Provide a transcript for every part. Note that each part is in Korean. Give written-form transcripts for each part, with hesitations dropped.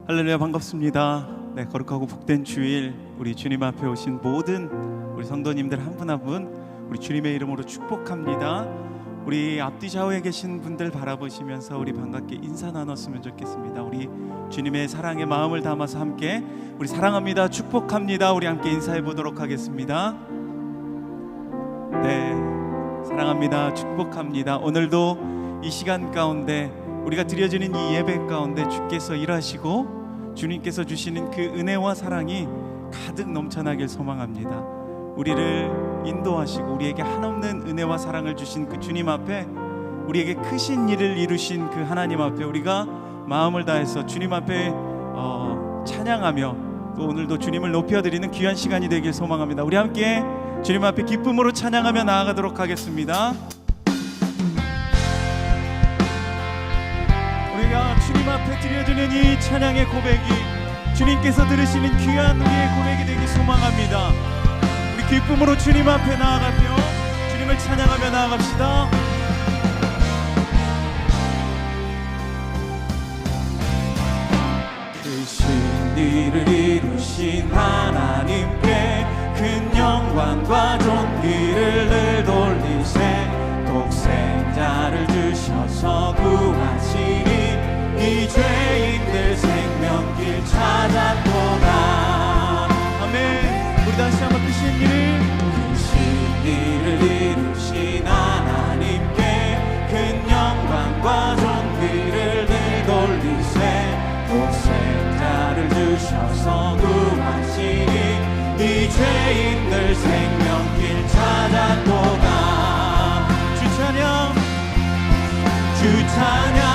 할렐루야, 반갑습니다. 네, 거룩하고 복된 주일, 우리 주님 앞에 오신 모든 우리 성도님들 한 분 한 분 우리 주님의 이름으로 축복합니다. 우리 앞뒤 좌우에 계신 분들 바라보시면서 우리 반갑게 인사 나눴으면 좋겠습니다. 우리 주님의 사랑의 마음을 담아서 함께 우리 사랑합니다, 축복합니다, 우리 함께 인사해 보도록 하겠습니다. 네, 사랑합니다, 축복합니다. 오늘도 이 시간 가운데 우리가 드려지는 이 예배 가운데 주께서 일하시고 주님께서 주시는 그 은혜와 사랑이 가득 넘쳐나길 소망합니다. 우리를 인도하시고 우리에게 한없는 은혜와 사랑을 주신 그 주님 앞에, 우리에게 크신 일을 이루신 그 하나님 앞에 우리가 마음을 다해서 주님 앞에 찬양하며 또 오늘도 주님을 높여드리는 귀한 시간이 되길 소망합니다. 우리 함께 주님 앞에 기쁨으로 찬양하며 나아가도록 하겠습니다. 우리가 주님 앞에 드려지는 이 찬양의 고백이 주님께서 들으시는 귀한 우리의 고백이 되길 소망합니다. 우리 기쁨으로 주님 앞에 나아가며 주님을 찬양하며 나아갑시다. 크신 일을 이루신 하나님께 큰 영광과 존귀를 늘 돌리세, 독생자를 주셔서 구하시니 이 죄인들 생명길 찾았도다. 아멘. 우리 다시 한번 크신 일을 이루신 하나님께 큰 영광과 존귀를 늘 돌리세, 독생자를 주셔서 구하시니 이 죄인들 생명길 찾았도다. 주 찬양, 주 찬양,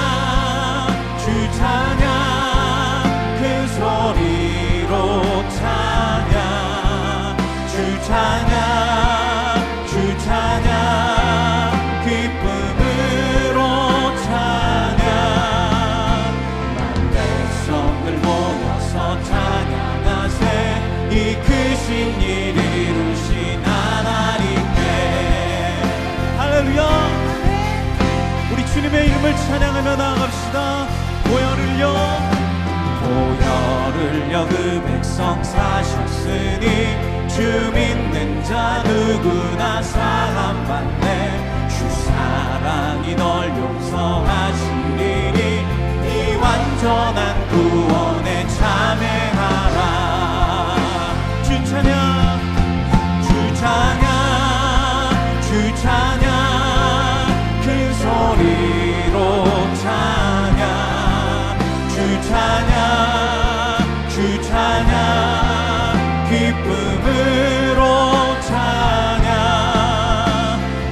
주 찬양, 큰 소리로 찬양, 주 찬양, 주 찬양, 기쁨으로 찬양. 만 백성들 모여서 찬양하세, 이 크신 일 이루신 하나님께. 할렐루야. 우리 주님의 이름을 찬양하며 나아갑시다. 보혈을요 그 백성 사셨으니 주 믿는 자 누구나 사함받네, 주 사랑이 널 용서하시리니 이 완전한 구원에 참여하라. 주 찬양, 주 찬양, 주 찬양, 큰 소리로 찬양, 주 찬양, 주 찬양, 기쁨으로 찬양.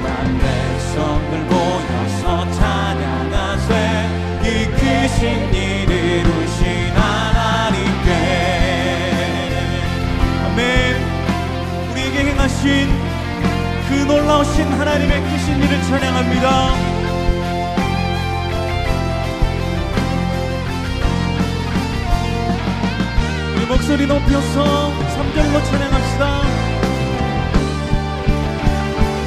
만 백성들 모여서 찬양하세, 이 크신 일 이루신 하나님께. 아멘. 우리에게 행하신 그 놀라우신 하나님의 크신 일을 찬양합니다. 우리 목소리 높여서 3절로 찬양합시다.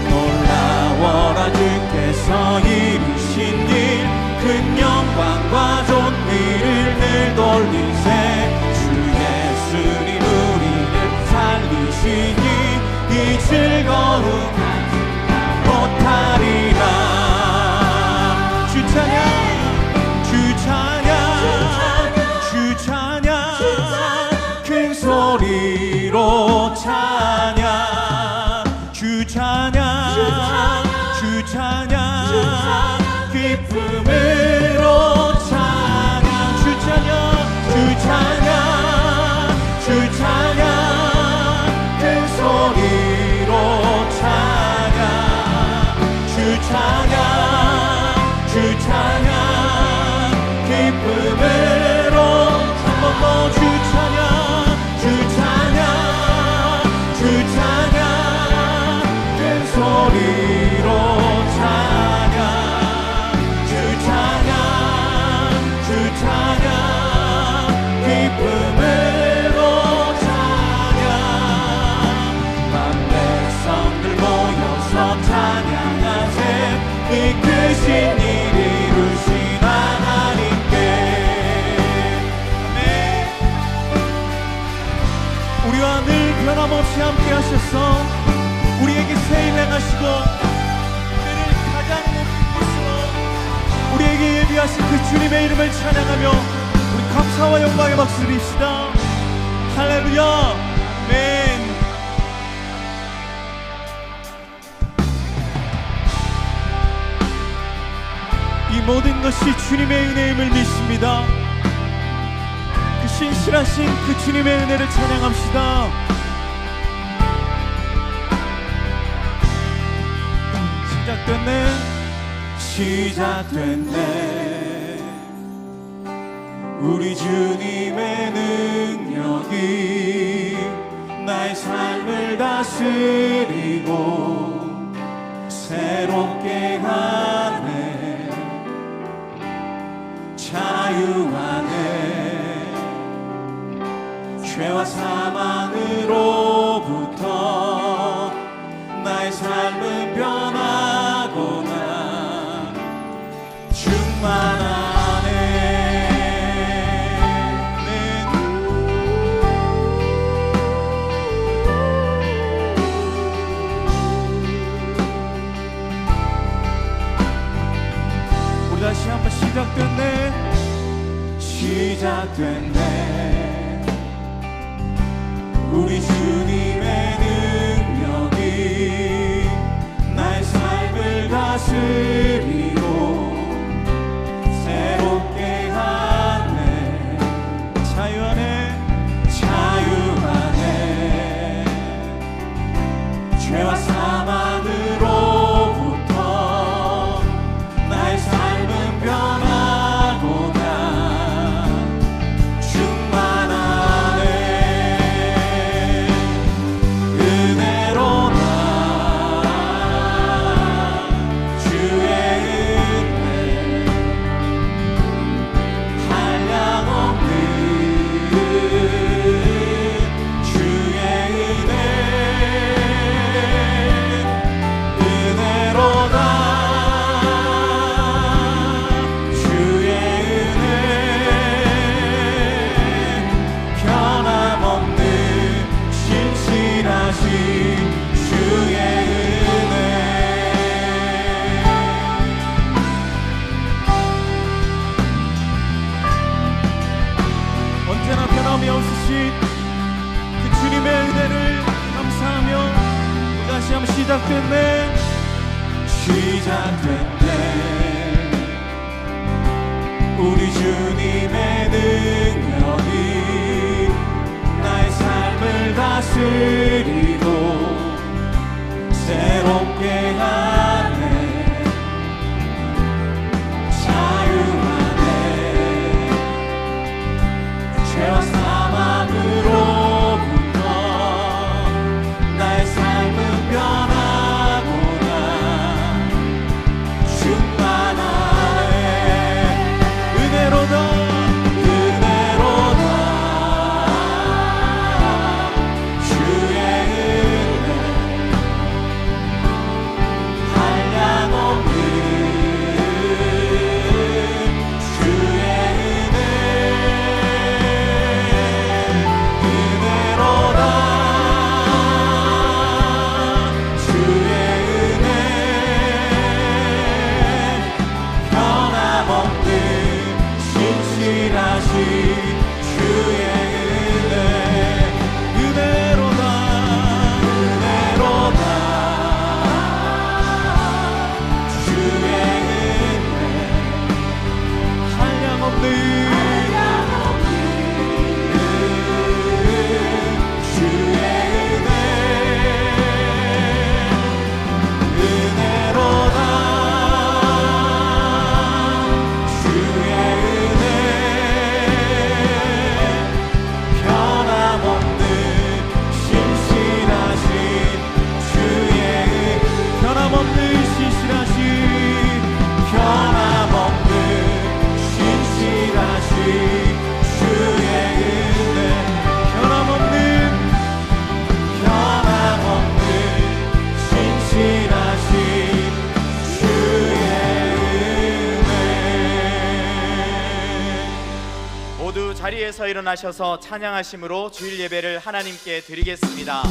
놀라워라 주께서 이루신 일, 큰 영광과 존귀를 늘 돌리세, 주 예수님 우리를 살리시니 이 즐거움 못하리라. 주 찬양, 주 찬양, 주 찬양, 큰 소리로 찬양, 주 찬양, 주 찬양, 기쁨으로 찬양. 주 찬양, 주 변함없이 함께 하셔서 우리에게 새 일 행하시고 때를 가장 높은 곳으로 우리에게 예비하신 그 주님의 이름을 찬양하며 우리 감사와 영광의 박수 드립시다. 할렐루야. 아멘. 이 모든 것이 주님의 은혜임을 믿습니다. 그 신실하신 그 주님의 은혜를 찬양합시다. 시작됐네 우리 주님의 능력이 나의 삶을 다스리고 새롭게 하네. 자유하네. 죄와 사망으로부터 나의 삶은 변하고나 우리 다시 한번 시작됐네 우리 주님의 능력이 나의 삶을 다스리고 새롭게 하네. 자유하네. 죄와 사망으로부터 나의 삶은 변하고나 충만하네. 은혜로다 주의 은혜 한량없는 주의 은혜 은혜로다 주의 은혜 변함없는 신실하신 주의 은혜 언제나 변함이 없으신 그 주님의 은혜를 감사하며 다시 한번 시작됐네 우리 주님의 능력이 나의 삶을 다스리고 새롭게 하네. 자유하네. 죄와 사망으로부터 나의 삶은 변하고나 충만하네. 은혜로다 자리에서 일어나셔서 찬양하심으로 주일 예배를 하나님께 드리겠습니다.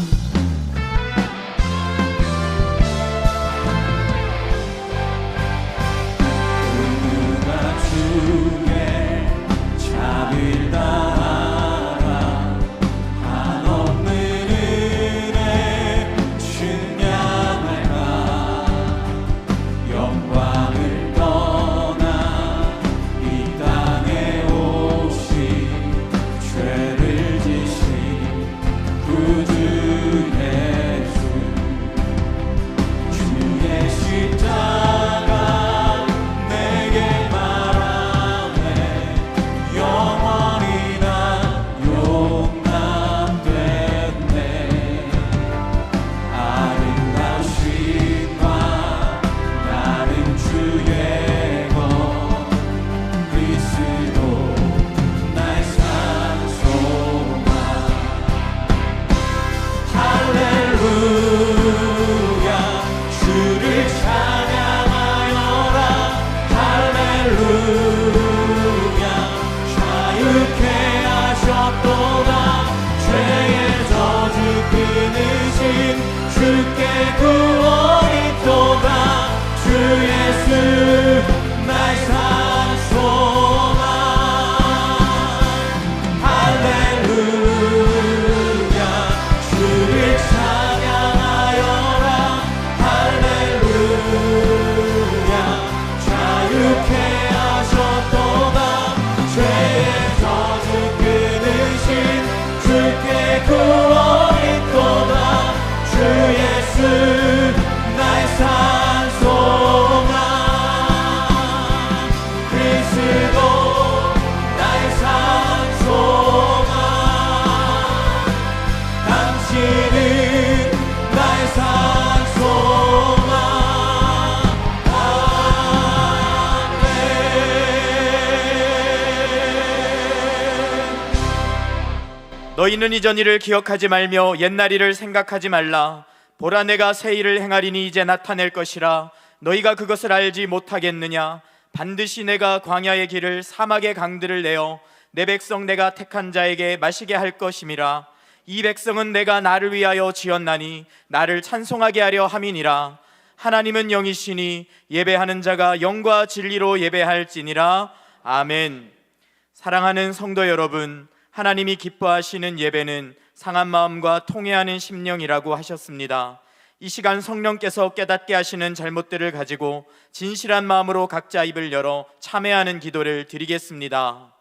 너희는 이전 일을 기억하지 말며 옛날 일을 생각하지 말라. 보라, 내가 새 일을 행하리니 이제 나타낼 것이라. 너희가 그것을 알지 못하겠느냐? 반드시 내가 광야의 길을, 사막의 강들을 내어 내 백성 내가 택한 자에게 마시게 할 것임이라. 이 백성은 내가 나를 위하여 지었나니 나를 찬송하게 하려 함이니라. 하나님은 영이시니 예배하는 자가 영과 진리로 예배할지니라. 아멘. 사랑하는 성도 여러분, 하나님이 기뻐하시는 예배는 상한 마음과 통회하는 심령이라고 하셨습니다. 이 시간 성령께서 깨닫게 하시는 잘못들을 가지고 진실한 마음으로 각자 입을 열어 참회하는 기도를 드리겠습니다.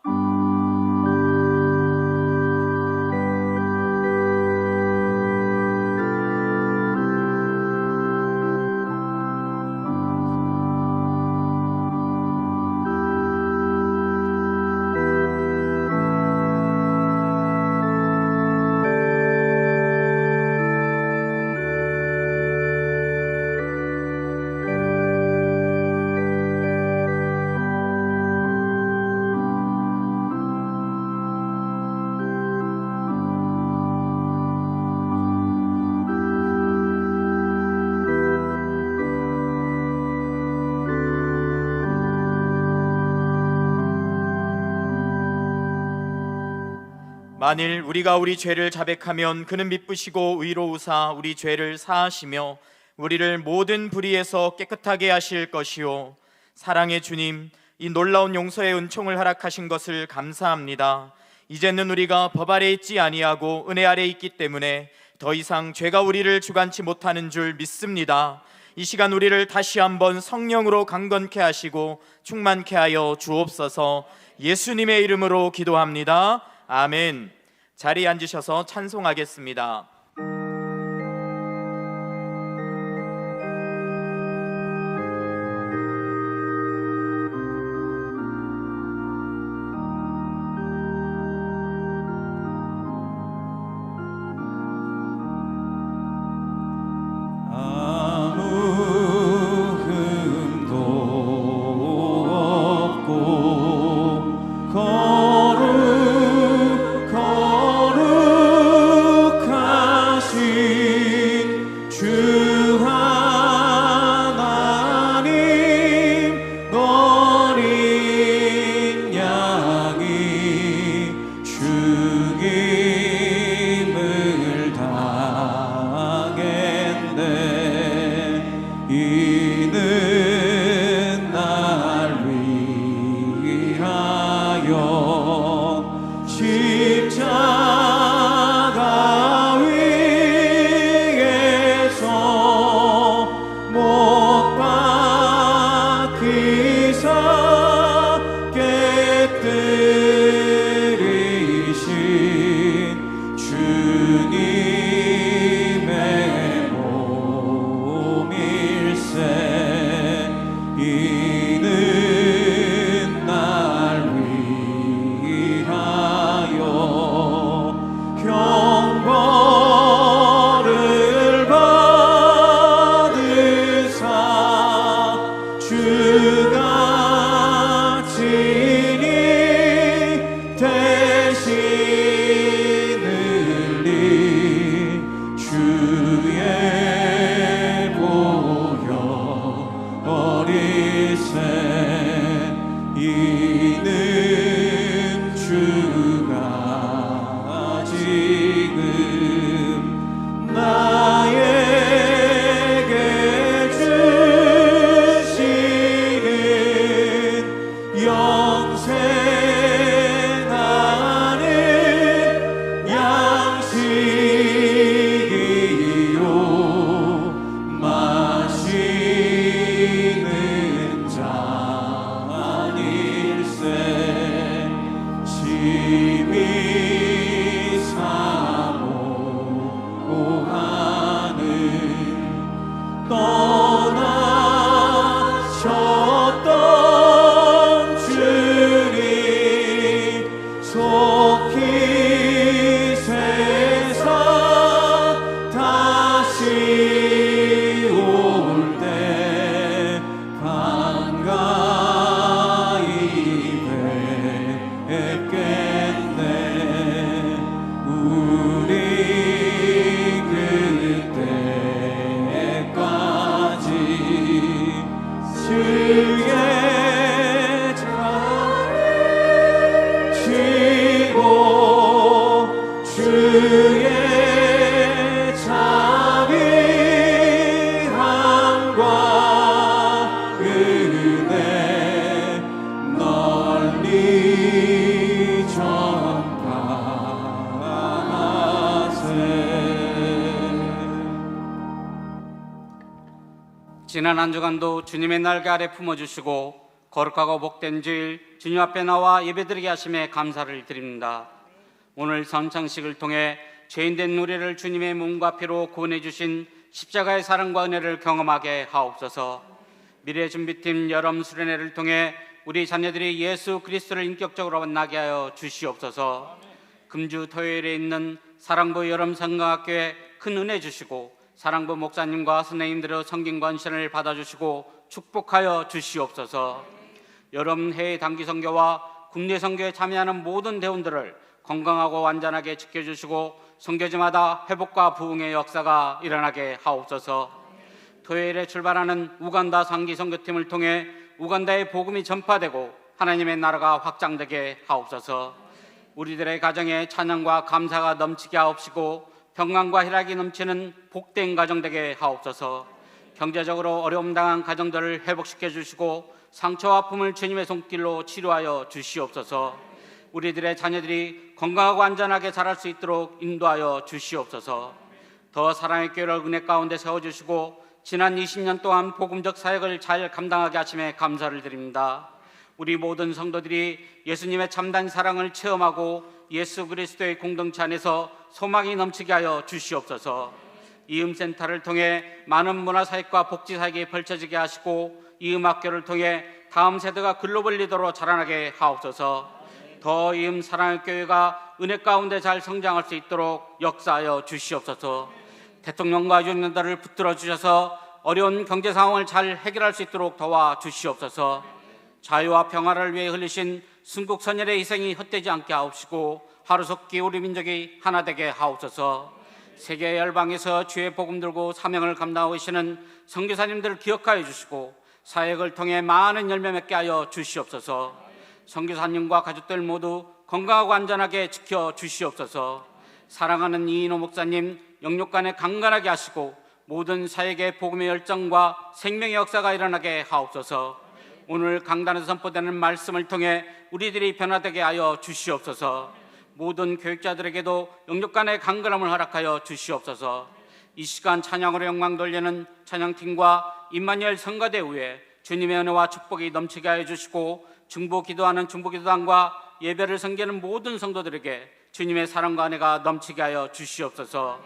만일 우리가 우리 죄를 자백하면 그는 미쁘시고 의로우사 우리 죄를 사하시며 우리를 모든 불의에서 깨끗하게 하실 것이요. 사랑의 주님, 이 놀라운 용서의 은총을 허락하신 것을 감사합니다. 이제는 우리가 법 아래 있지 아니하고 은혜 아래 있기 때문에 더 이상 죄가 우리를 주관치 못하는 줄 믿습니다. 이 시간 우리를 다시 한번 성령으로 강건케 하시고 충만케 하여 주옵소서. 예수님의 이름으로 기도합니다. 아멘. 자리에 앉으셔서 찬송하겠습니다. 거룩한 죽임을 당했네. 이는 날 위하여 십자가 위에서 못 박히사 깨뜨리신 주님의 몸일세. 이는 날 위하여 형벌을 받으사 주가 친히 대신을리 주의 보혈 어리세. 이는 주가 지금 나에게 주시는 영생하는 양식이요 마시는 잔일세. 심히 사모하는 떠나셨던 주님 속히 세상 다시 올 때 반가이 뵙겠네. 우리 그때까지 주의 잔을 지고 주의 자비함과 은혜 널리 전파하세. 지난 한 주간도 주님의 날개 아래 품어주시고 거룩하고 복된 주일 주님 앞에 나와 예배드리게 하심에 감사를 드립니다. 오늘 선창식을 통해 죄인된 우리를 주님의 몸과 피로 구원해 주신 십자가의 사랑과 은혜를 경험하게 하옵소서. 미래준비팀 여름 수련회를 통해 우리 자녀들이 예수 그리스도를 인격적으로 만나게 하여 주시옵소서. 금주 토요일에 있는 사랑부 여름 성경학교에 큰 은혜 주시고 사랑부 목사님과 선생님들의 성경 권신을 받아주시고 축복하여 주시옵소서. 여름 해외 단기 선교와 국내 선교에 참여하는 모든 대원들을 건강하고 완전하게 지켜주시고 선교지마다 회복과 부흥의 역사가 일어나게 하옵소서. 토요일에 출발하는 우간다 상기 선교팀을 통해 우간다의 복음이 전파되고 하나님의 나라가 확장되게 하옵소서. 우리들의 가정에 찬양과 감사가 넘치게 하옵시고 평강과 희락이 넘치는 복된 가정 되게 하옵소서. 경제적으로 어려움 당한 가정들을 회복시켜 주시고 상처와 아픔을 주님의 손길로 치료하여 주시옵소서. 우리들의 자녀들이 건강하고 안전하게 자랄 수 있도록 인도하여 주시옵소서. 더 사랑의 교회를 은혜 가운데 세워주시고 지난 20년 동안 복음적 사역을 잘 감당하게 하심에 감사를 드립니다. 우리 모든 성도들이 예수님의 참된 사랑을 체험하고 예수 그리스도의 공동체 안에서 소망이 넘치게 하여 주시옵소서. 이음센터를 통해 많은 문화사역과 복지사역이 펼쳐지게 하시고 이음학교를 통해 다음 세대가 글로벌 리더로 자라나게 하옵소서. 더 이음 사랑의 교회가 은혜 가운데 잘 성장할 수 있도록 역사하여 주시옵소서. 대통령과 유년들을 붙들어 주셔서 어려운 경제 상황을 잘 해결할 수 있도록 도와 주시옵소서. 자유와 평화를 위해 흘리신 순국 선열의 희생이 헛되지 않게 하옵시고 하루속히 우리 민족이 하나 되게 하옵소서. 세계 열방에서 주의 복음 들고 사명을 감당하고 계시는 선교사님들을 기억하여 주시고 사역을 통해 많은 열매 맺게 하여 주시옵소서. 선교사님과 가족들 모두 건강하고 안전하게 지켜 주시옵소서. 사랑하는 이인호 목사님 영육간에 강건하게 하시고 모든 사역의 복음의 열정과 생명의 역사가 일어나게 하옵소서. 오늘 강단에서 선포되는 말씀을 통해 우리들이 변화되게 하여 주시옵소서. 모든 교육자들에게도 영육간의 강건함을 허락하여 주시옵소서. 이 시간 찬양으로 영광 돌리는 찬양팀과 임마누엘 성가대 후에 주님의 은혜와 축복이 넘치게 하여 주시고 중보 기도하는 중보기도단과 예배를 섬기는 모든 성도들에게 주님의 사랑과 은혜가 넘치게 하여 주시옵소서.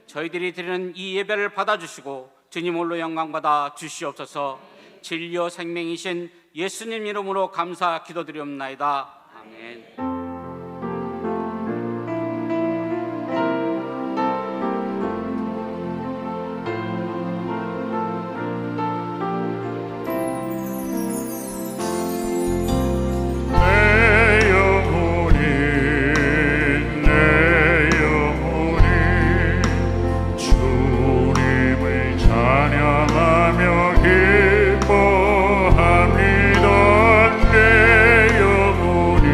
저희들이 드리는 이 예배를 받아주시고 주님 홀로 영광 받아 주시옵소서. 진리요 생명이신 예수님 이름으로 감사 기도드리옵나이다. 아멘. 기뻐합니다. 내 영혼이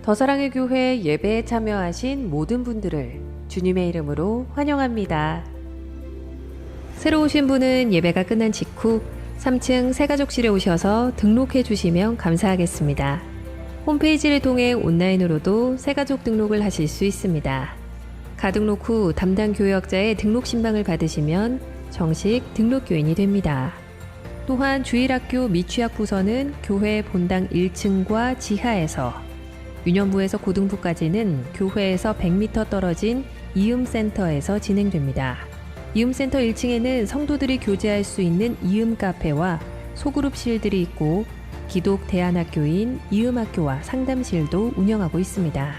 더사랑의 교회 예배에 참여하신 모든 분들을 주님의 이름으로 환영합니다. 새로 오신 분은 예배가 끝난 직후 3층 새가족실에 오셔서 등록해 주시면 감사하겠습니다. 홈페이지를 통해 온라인으로도 새가족 등록을 하실 수 있습니다. 가등록 후 담당 교역자의 등록 신방을 받으시면 정식 등록교인이 됩니다. 또한 주일학교 미취학 부서는 교회 본당 1층과 지하에서, 유년부에서 고등부까지는 교회에서 100m 떨어진 이음센터에서 진행됩니다. 이음센터 1층에는 성도들이 교제할 수 있는 이음 카페와 소그룹실들이 있고 기독 대안학교인 이음학교와 상담실도 운영하고 있습니다.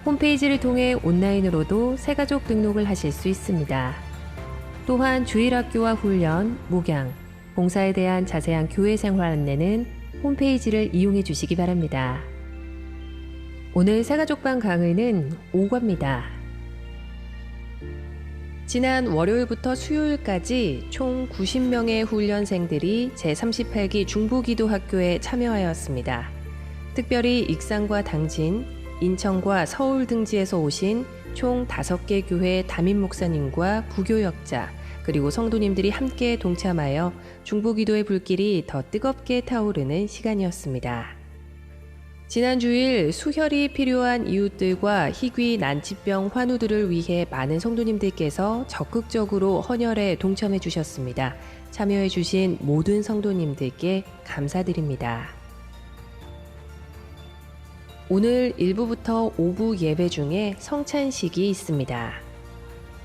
홈페이지를 통해 온라인으로도 새가족 등록을 하실 수 있습니다. 또한 주일학교와 훈련, 목양, 봉사에 대한 자세한 교회 생활 안내는 홈페이지를 이용해 주시기 바랍니다. 오늘 새가족방 강의는 5과입니다. 지난 월요일부터 수요일까지 총 90명의 훈련생들이 제38기 중부기도학교에 참여하였습니다. 특별히 익산과 당진, 인천과 서울 등지에서 오신 총 5개 교회 담임 목사님과 부교역자, 그리고 성도님들이 함께 동참하여 중보기도의 불길이 더 뜨겁게 타오르는 시간이었습니다. 지난 주일 수혈이 필요한 이웃들과 희귀 난치병 환우들을 위해 많은 성도님들께서 적극적으로 헌혈에 동참해 주셨습니다. 참여해 주신 모든 성도님들께 감사드립니다. 오늘 1부부터 5부 예배 중에 성찬식이 있습니다.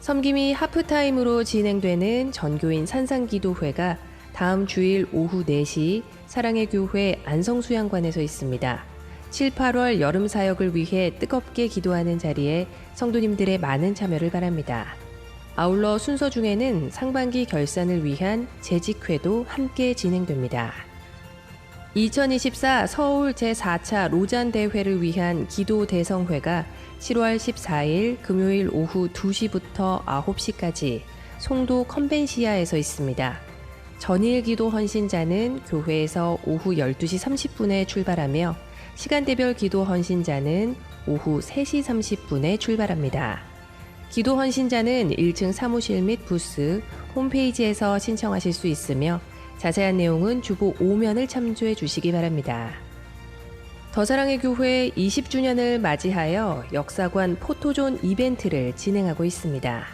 섬김이 하프타임으로 진행되는 전교인 산상기도회가 다음 주일 오후 4시 사랑의 교회 안성수양관에서 있습니다. 7, 8월 여름 사역을 위해 뜨겁게 기도하는 자리에 성도님들의 많은 참여를 바랍니다. 아울러 순서 중에는 상반기 결산을 위한 재직회도 함께 진행됩니다. 2024 서울 제4차 로잔 대회를 위한 기도 대성회가 7월 14일 금요일 오후 2시부터 9시까지 송도 컨벤시아에서 있습니다. 전일 기도 헌신자는 교회에서 오후 12시 30분에 출발하며 시간대별 기도 헌신자는 오후 3시 30분에 출발합니다. 기도 헌신자는 1층 사무실 및 부스, 홈페이지에서 신청하실 수 있으며 자세한 내용은 주보 5면을 참조해 주시기 바랍니다. 더사랑의 교회 20주년을 맞이하여 역사관 포토존 이벤트를 진행하고 있습니다.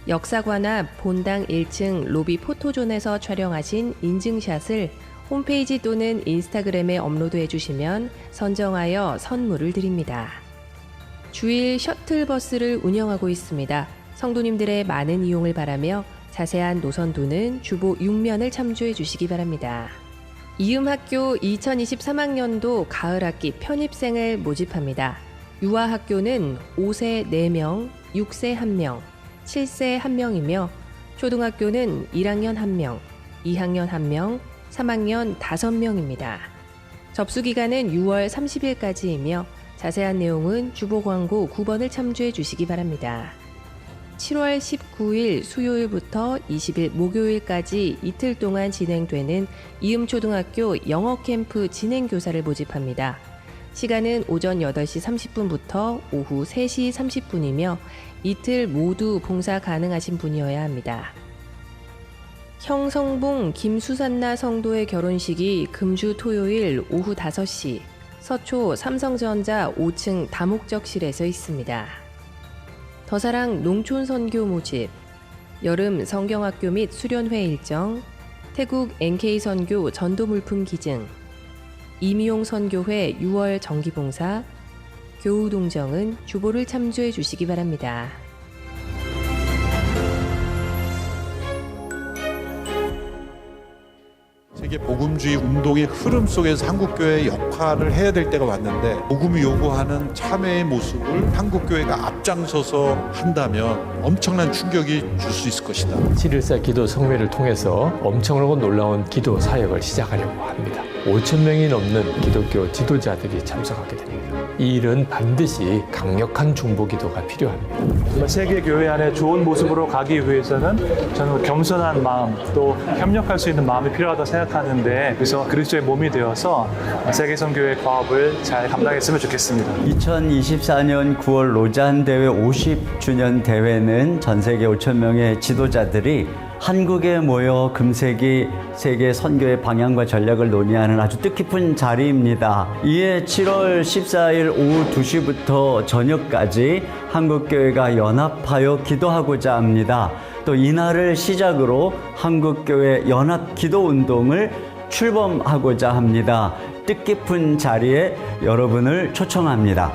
역사관 앞 본당 1층 로비 포토존에서 촬영하신 인증샷을 홈페이지 또는 인스타그램에 업로드해 주시면 선정하여 선물을 드립니다. 주일 셔틀버스를 운영하고 있습니다. 성도님들의 많은 이용을 바라며 자세한 노선도는 주보 6면을 참조해 주시기 바랍니다. 이음학교 2023학년도 가을학기 편입생을 모집합니다. 유아학교는 5세 4명, 6세 1명, 7세 1명이며 초등학교는 1학년 1명, 2학년 1명, 3학년 5명입니다. 접수기간은 6월 30일까지이며 자세한 내용은 주보 광고 9번을 참조해 주시기 바랍니다. 7월 19일 수요일부터 20일 목요일까지 이틀 동안 진행되는 이음초등학교 영어 캠프 진행교사를 모집합니다. 시간은 오전 8시 30분부터 오후 3시 30분이며 이틀 모두 봉사 가능하신 분이어야 합니다. 형성봉 김수산나 성도의 결혼식이 금주 토요일 오후 5시 서초 삼성전자 5층 다목적실에서 있습니다. 더사랑 농촌선교 모집, 여름 성경학교 및 수련회 일정, 태국 NK선교 전도물품 기증, 이미용 선교회 6월 정기봉사, 교우동정은 주보를 참조해 주시기 바랍니다. 세계 복음주의 운동의 흐름 속에서 한국교회의 역할을 해야 될 때가 왔는데 복음이 요구하는 참여의 모습을 한국교회가 앞장서서 한다면 엄청난 충격이 줄 수 있을 것이다. 7.14 기도 성회를 통해서 엄청나고 놀라운 기도 사역을 시작하려고 합니다. 5,000명이 넘는 기독교 지도자들이 참석하게 됩니다. 이 일은 반드시 강력한 중보기도가 필요합니다. 정말 세계 교회 안에 좋은 모습으로 가기 위해서는 저는 겸손한 마음 또 협력할 수 있는 마음이 필요하다고 생각하는데, 그래서 그리스도의 몸이 되어서 세계선교회 과업을 잘 감당했으면 좋겠습니다. 2024년 9월 로잔 대회 50주년 대회는 전 세계 5천 명의 지도자들이 한국에 모여 금세기 세계 선교의 방향과 전략을 논의하는 아주 뜻깊은 자리입니다. 이에 7월 14일 오후 2시부터 저녁까지 한국교회가 연합하여 기도하고자 합니다. 또 이날을 시작으로 한국교회 연합기도운동을 출범하고자 합니다. 뜻깊은 자리에 여러분을 초청합니다.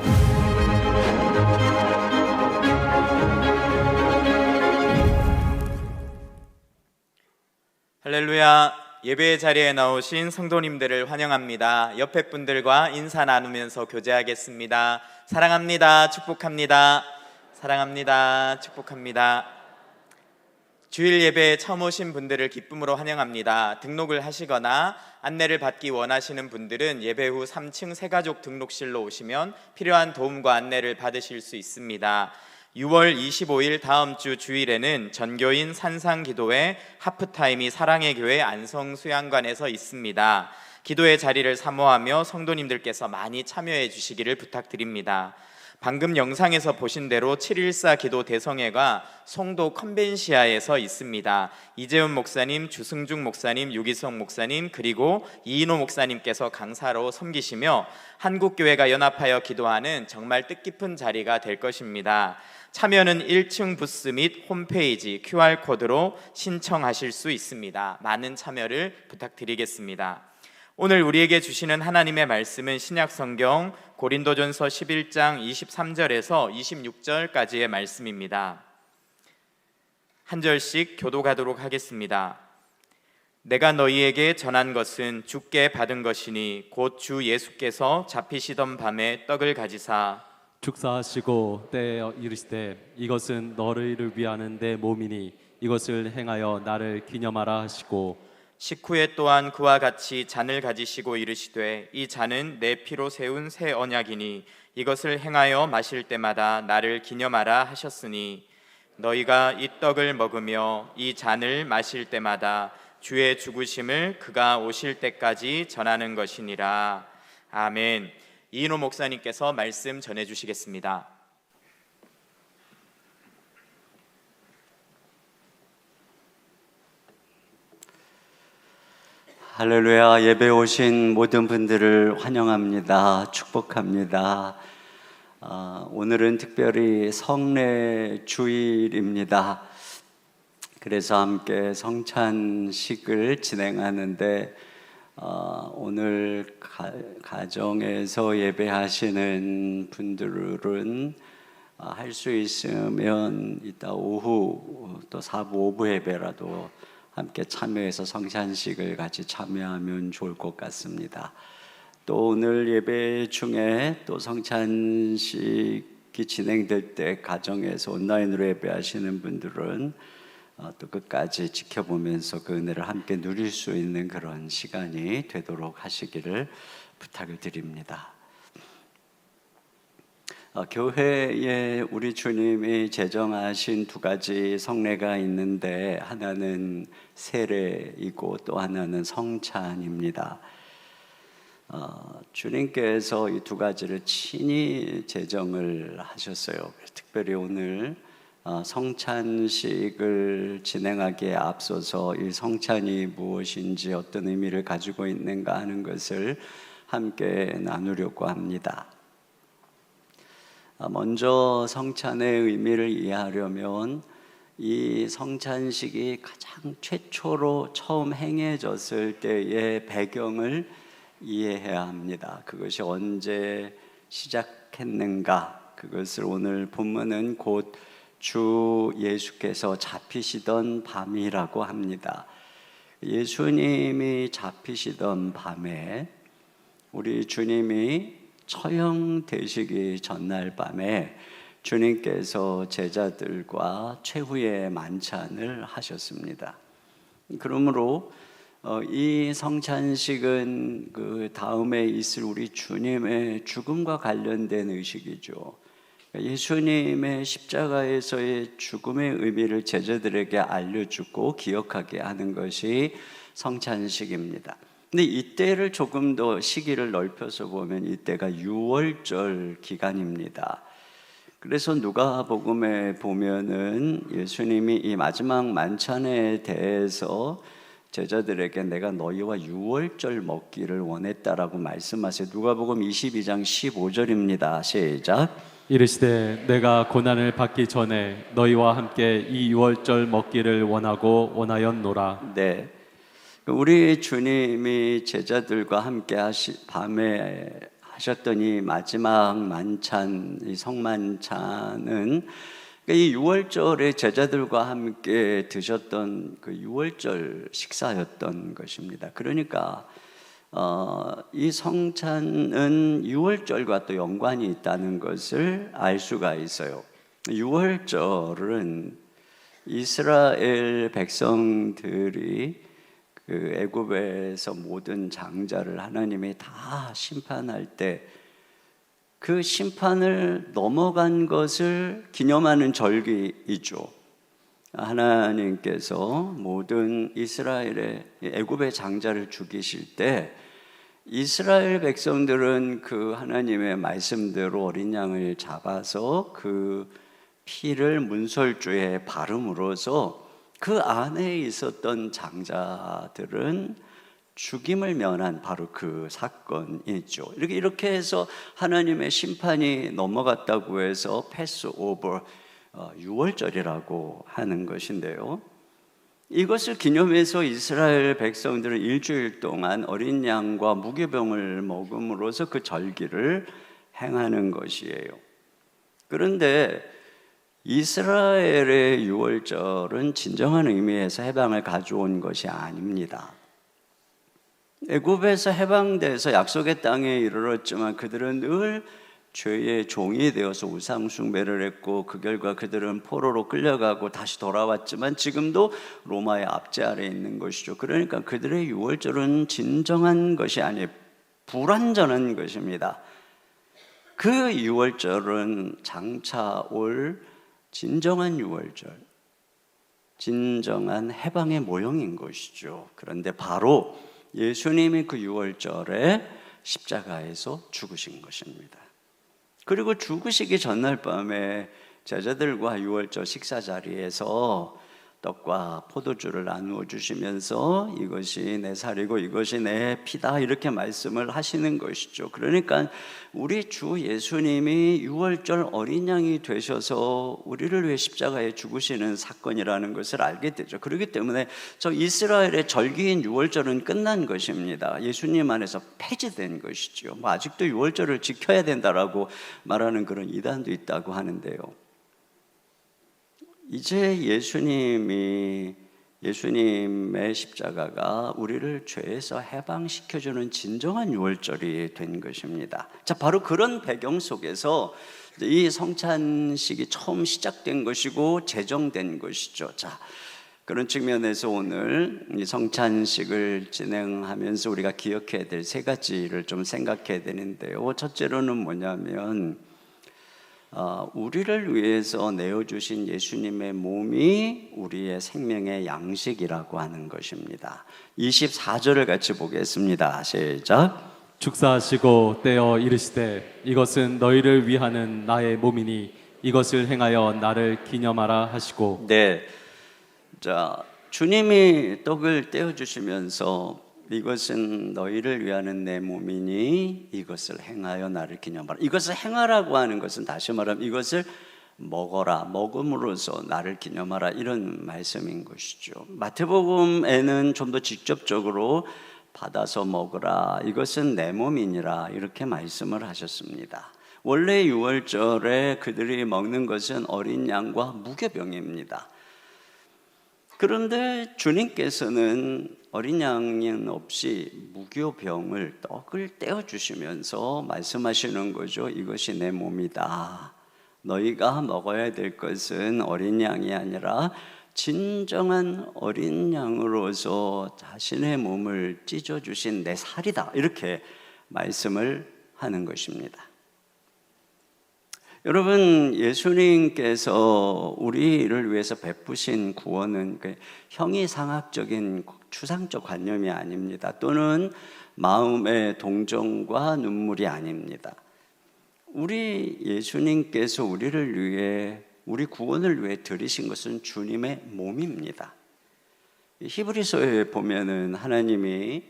할렐루야. 예배의 자리에 나오신 성도님들을 환영합니다. 옆에 분들과 인사 나누면서 교제하겠습니다. 사랑합니다. 축복합니다. 사랑합니다. 축복합니다. 주일 예배에 처음 오신 분들을 기쁨으로 환영합니다. 등록을 하시거나 안내를 받기 원하시는 분들은 예배 후 3층 새가족 등록실로 오시면 필요한 도움과 안내를 받으실 수 있습니다. 6월 25일 다음 주 주일에는 전교인 산상기도회 하프타임이 사랑의 교회 안성수양관에서 있습니다. 기도의 자리를 사모하며 성도님들께서 많이 참여해 주시기를 부탁드립니다. 방금 영상에서 보신 대로 714 기도 대성회가 송도 컨벤시아에서 있습니다. 이재훈 목사님, 주승중 목사님, 유기성 목사님, 그리고 이인호 목사님께서 강사로 섬기시며 한국교회가 연합하여 기도하는 정말 뜻깊은 자리가 될 것입니다. 참여는 1층 부스 및 홈페이지 QR코드로 신청하실 수 있습니다. 많은 참여를 부탁드리겠습니다. 오늘 우리에게 주시는 하나님의 말씀은 신약성경 고린도전서 11장 23절에서 26절까지의 말씀입니다. 한 절씩 교독하도록 하겠습니다. 내가 너희에게 전한 것은 주께 받은 것이니 곧 주 예수께서 잡히시던 밤에 떡을 가지사 축사하시고 때에 이르시되 이것은 너희를 위하는 내 몸이니 이것을 행하여 나를 기념하라 하시고 식후에 또한 그와 같이 잔을 가지시고 이르시되 이 잔은 내 피로 세운 새 언약이니 이것을 행하여 마실 때마다 나를 기념하라 하셨으니 너희가 이 떡을 먹으며 이 잔을 마실 때마다 주의 죽으심을 그가 오실 때까지 전하는 것이니라. 아멘. 이인호 목사님께서 말씀 전해주시겠습니다. 할렐루야. 예배 오신 모든 분들을 환영합니다. 축복합니다. 오늘은 특별히 성례 주일입니다. 그래서 함께 성찬식을 진행하는데 오늘 가정에서 예배하시는 분들은 할 수 있으면 이따 오후 또 사부 오부 예배라도 함께 참여해서 성찬식을 같이 참여하면 좋을 것 같습니다. 또 오늘 예배 중에 또 성찬식이 진행될 때 가정에서 온라인으로 예배하시는 분들은 또 끝까지 지켜보면서 그 은혜를 함께 누릴 수 있는 그런 시간이 되도록 하시기를 부탁을 드립니다. 교회에 우리 주님이 제정하신 두 가지 성례가 있는데 하나는 세례이고 또 하나는 성찬입니다. 주님께서 이 두 가지를 친히 제정을 하셨어요. 특별히 오늘 성찬식을 진행하기에 앞서서 이 성찬이 무엇인지 어떤 의미를 가지고 있는가 하는 것을 함께 나누려고 합니다. 먼저 성찬의 의미를 이해하려면 이 성찬식이 가장 최초로 처음 행해졌을 때의 배경을 이해해야 합니다. 그것이 언제 시작했는가, 그것을 오늘 본문은 곧 주 예수께서 잡히시던 밤이라고 합니다. 예수님이 잡히시던 밤에 우리 주님이 처형되시기 전날 밤에 주님께서 제자들과 최후의 만찬을 하셨습니다. 그러므로 이 성찬식은 그 다음에 있을 우리 주님의 죽음과 관련된 의식이죠. 예수님의 십자가에서의 죽음의 의미를 제자들에게 알려주고 기억하게 하는 것이 성찬식입니다. 근데 이때를 조금 더 시기를 넓혀서 보면 이때가 유월절 기간입니다. 그래서 누가복음에 보면은 예수님이 이 마지막 만찬에 대해서 제자들에게 내가 너희와 유월절 먹기를 원했다라고 말씀하세요. 누가복음 22장 15절입니다. 시작. 이르시되 내가 고난을 받기 전에 너희와 함께 이 유월절 먹기를 원하였노라. 네, 우리 주님이 제자들과 함께 밤에 하셨던 이 마지막 만찬, 이 성만찬은 이 유월절에 제자들과 함께 드셨던 그 유월절 식사였던 것입니다. 그러니까 이 성찬은 유월절과 또 연관이 있다는 것을 알 수가 있어요. 유월절은 이스라엘 백성들이 그 애굽에서 모든 장자를 하나님이 다 심판할 때 그 심판을 넘어간 것을 기념하는 절기이죠. 하나님께서 모든 이스라엘의 애굽의 장자를 죽이실 때 이스라엘 백성들은 그 하나님의 말씀대로 어린 양을 잡아서 그 피를 문설주에 바름으로써 그 안에 있었던 장자들은 죽임을 면한 바로 그 사건이죠. 이렇게 해서 하나님의 심판이 넘어갔다고 해서 패스오버 유월절이라고 하는 것인데요. 이것을 기념해서 이스라엘 백성들은 일주일 동안 어린 양과 무교병을 먹음으로써 그 절기를 행하는 것이에요. 그런데 이스라엘의 유월절은 진정한 의미에서 해방을 가져온 것이 아닙니다. 애굽에서 해방돼서 약속의 땅에 이르렀지만 그들은 늘 죄의 종이 되어서 우상 숭배를 했고 그 결과 그들은 포로로 끌려가고 다시 돌아왔지만 지금도 로마의 압제 아래에 있는 것이죠. 그러니까 그들의 유월절은 진정한 것이 아니에요. 불완전한 것입니다. 그 유월절은 장차 올 진정한 유월절, 진정한 해방의 모형인 것이죠. 그런데 바로 예수님이 그 유월절에 십자가에서 죽으신 것입니다. 그리고 죽으시기 전날 밤에 제자들과 유월절 식사 자리에서 떡과 포도주를 나누어 주시면서 이것이 내 살이고 이것이 내 피다 이렇게 말씀을 하시는 것이죠. 그러니까 우리 주 예수님이 유월절 어린 양이 되셔서 우리를 위해 십자가에 죽으시는 사건이라는 것을 알게 되죠. 그렇기 때문에 저 이스라엘의 절기인 유월절은 끝난 것입니다. 예수님 안에서 폐지된 것이죠. 아직도 유월절을 지켜야 된다라고 말하는 그런 이단도 있다고 하는데요. 이제 예수님의 십자가가 우리를 죄에서 해방시켜주는 진정한 유월절이 된 것입니다. 자, 바로 그런 배경 속에서 이 성찬식이 처음 시작된 것이고 제정된 것이죠. 자, 그런 측면에서 오늘 이 성찬식을 진행하면서 우리가 기억해야 될 세 가지를 좀 생각해야 되는데요. 첫째로는 뭐냐면 우리를 위해서 내어주신 예수님의 몸이 우리의 생명의 양식이라고 하는 것입니다. 24절을 같이 보겠습니다. 시작. 축사하시고 떼어 이르시되 이것은 너희를 위하는 나의 몸이니 이것을 행하여 나를 기념하라 하시고. 네, 자, 주님이 떡을 떼어 주시면서 이것은 너희를 위하는 내 몸이니 이것을 행하여 나를 기념하라. 이것을 행하라고 하는 것은 다시 말하면 이것을 먹어라, 먹음으로써 나를 기념하라 이런 말씀인 것이죠. 마태복음에는 좀 더 직접적으로 받아서 먹으라, 이것은 내 몸이니라 이렇게 말씀을 하셨습니다. 원래 유월절에 그들이 먹는 것은 어린 양과 무교병입니다. 그런데 주님께서는 어린 양은 없이 무교병을 떡을 떼어주시면서 말씀하시는 거죠. 이것이 내 몸이다. 너희가 먹어야 될 것은 어린 양이 아니라 진정한 어린 양으로서 자신의 몸을 찢어주신 내 살이다, 이렇게 말씀을 하는 것입니다. 여러분, 예수님께서 우리를 위해서 베푸신 구원은 형이상학적인 추상적 관념이 아닙니다. 또는 마음의 동정과 눈물이 아닙니다. 우리 예수님께서 우리를 위해, 우리 구원을 위해 들이신 것은 주님의 몸입니다. 히브리서에 보면은 하나님이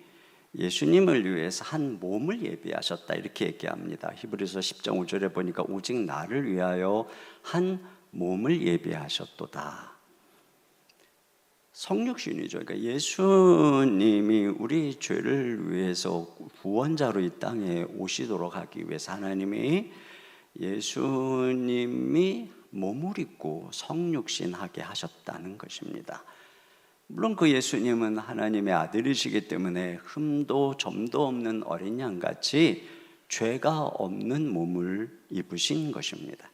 예수님을 위해서 한 몸을 예비하셨다, 이렇게 얘기합니다. 히브리서 10장 5절에 보니까 오직 나를 위하여 한 몸을 예비하셨도다. 성육신이죠. 그러니까 예수님이 우리 죄를 위해서 구원자로 이 땅에 오시도록 하기 위해서 하나님이 예수님이 몸을 입고 성육신하게 하셨다는 것입니다. 물론 그 예수님은 하나님의 아들이시기 때문에 흠도 점도 없는 어린 양같이 죄가 없는 몸을 입으신 것입니다.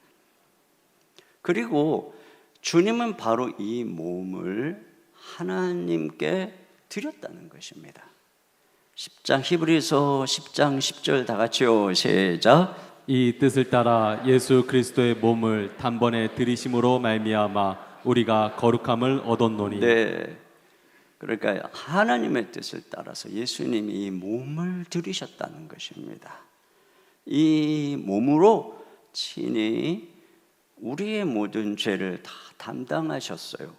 그리고 주님은 바로 이 몸을 하나님께 드렸다는 것입니다. 10장 히브리서 10장 10절 다 같이요. 시작. 이 뜻을 따라 예수 그리스도의 몸을 단번에 들이심으로 말미암아 우리가 거룩함을 얻었노니. 네. 그러니까 하나님의 뜻을 따라서 예수님이 이 몸을 들이셨다는 것입니다. 이 몸으로 친히 우리의 모든 죄를 다 담당하셨어요.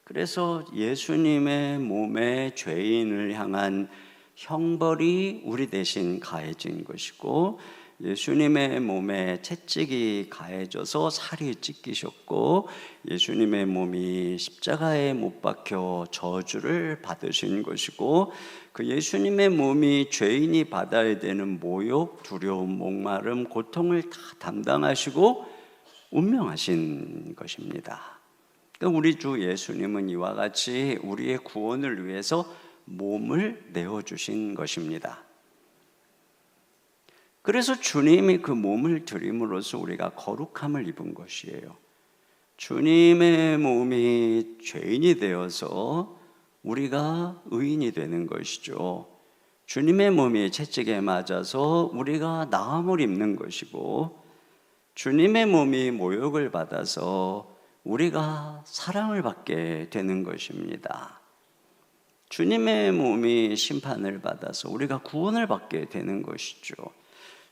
그래서 예수님의 몸에 죄인을 향한 형벌이 우리 대신 가해진 것이고, 예수님의 몸에 채찍이 가해져서 살이 찢기셨고, 예수님의 몸이 십자가에 못 박혀 저주를 받으신 것이고, 그 예수님의 몸이 죄인이 받아야 되는 모욕, 두려움, 목마름, 고통을 다 담당하시고 운명하신 것입니다. 그러니까 우리 주 예수님은 이와 같이 우리의 구원을 위해서 몸을 내어주신 것입니다. 그래서 주님이 그 몸을 드림으로써 우리가 거룩함을 입은 것이에요. 주님의 몸이 죄인이 되어서 우리가 의인이 되는 것이죠. 주님의 몸이 채찍에 맞아서 우리가 나음을 입는 것이고, 주님의 몸이 모욕을 받아서 우리가 사랑을 받게 되는 것입니다. 주님의 몸이 심판을 받아서 우리가 구원을 받게 되는 것이죠.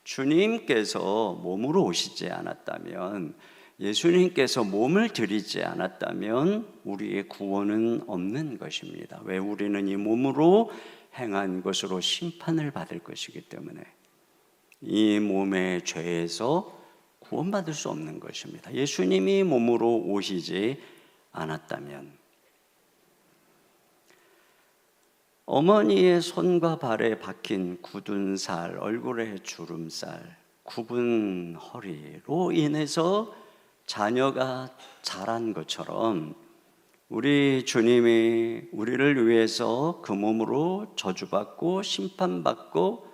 주님께서 몸으로 오시지 않았다면, 예수님께서 몸을 드리지 않았다면 우리의 구원은 없는 것입니다. 왜? 우리는 이 몸으로 행한 것으로 심판을 받을 것이기 때문에 이 몸의 죄에서 구원받을 수 없는 것입니다. 예수님이 몸으로 오시지 않았다면, 어머니의 손과 발에 박힌 굳은 살, 얼굴에 주름살, 굽은 허리로 인해서 자녀가 자란 것처럼 우리 주님이 우리를 위해서 그 몸으로 저주받고 심판받고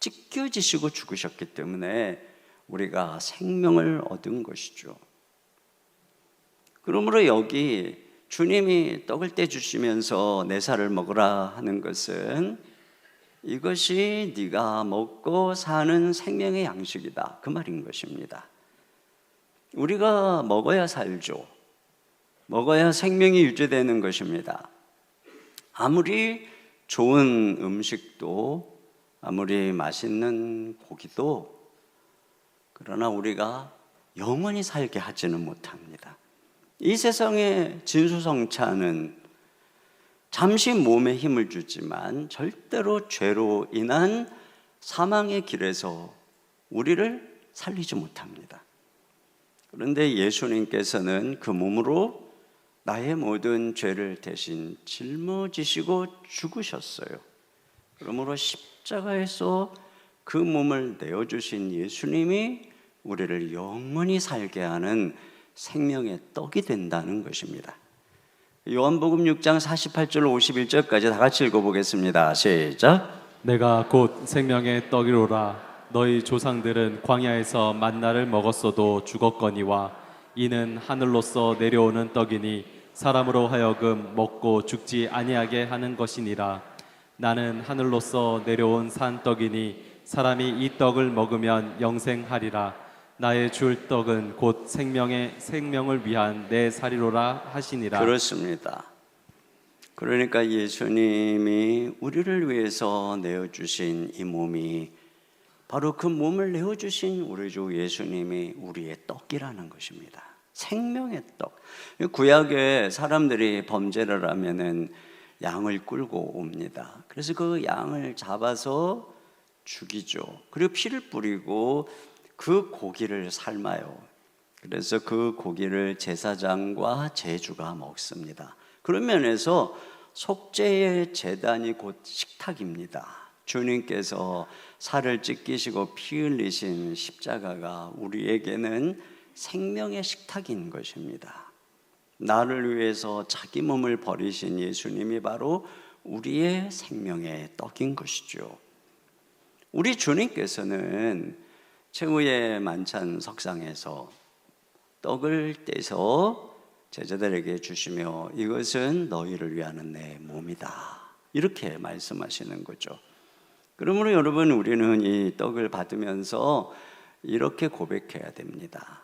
찢겨지시고 죽으셨기 때문에 우리가 생명을 얻은 것이죠. 그러므로 여기 주님이 떡을 떼주시면서 내 살을 먹으라 하는 것은 이것이 네가 먹고 사는 생명의 양식이다, 그 말인 것입니다. 우리가 먹어야 살죠. 먹어야 생명이 유지되는 것입니다. 아무리 좋은 음식도, 아무리 맛있는 고기도, 그러나 우리가 영원히 살게 하지는 못합니다. 이 세상의 진수성찬은 잠시 몸에 힘을 주지만 절대로 죄로 인한 사망의 길에서 우리를 살리지 못합니다. 그런데 예수님께서는 그 몸으로 나의 모든 죄를 대신 짊어지시고 죽으셨어요. 그러므로 십자가에서 그 몸을 내어주신 예수님이 우리를 영원히 살게 하는 생명의 떡이 된다는 것입니다. 요한복음 6장 48절 51절까지 다 같이 읽어보겠습니다. 시작. 내가 곧 생명의 떡이로라. 너희 조상들은 광야에서 만나를 먹었어도 죽었거니와 이는 하늘로서 내려오는 떡이니 사람으로 하여금 먹고 죽지 아니하게 하는 것이니라. 나는 하늘로서 내려온 산떡이니 사람이 이 떡을 먹으면 영생하리라. 나의 줄 떡은 곧 생명을 위한 내 살이로라 하시니라. 그렇습니다. 그러니까 예수님이 우리를 위해서 내어주신 이 몸이 바로 그 몸을 내어주신 우리 주 예수님이 우리의 떡이라는 것입니다. 생명의 떡. 구약에 사람들이 범죄를 하면은 양을 끌고 옵니다. 그래서 그 양을 잡아서 죽이죠. 그리고 피를 뿌리고 그 고기를 삶아요. 그래서 그 고기를 제사장과 제주가 먹습니다. 그런 면에서 속죄의 제단이 곧 식탁입니다. 주님께서 살을 찢기시고 피 흘리신 십자가가 우리에게는 생명의 식탁인 것입니다. 나를 위해서 자기 몸을 버리신 예수님이 바로 우리의 생명의 떡인 것이죠. 우리 주님께서는 최후의 만찬 석상에서 떡을 떼서 제자들에게 주시며 이것은 너희를 위하는 내 몸이다, 이렇게 말씀하시는 거죠. 그러므로 여러분, 우리는 이 떡을 받으면서 이렇게 고백해야 됩니다.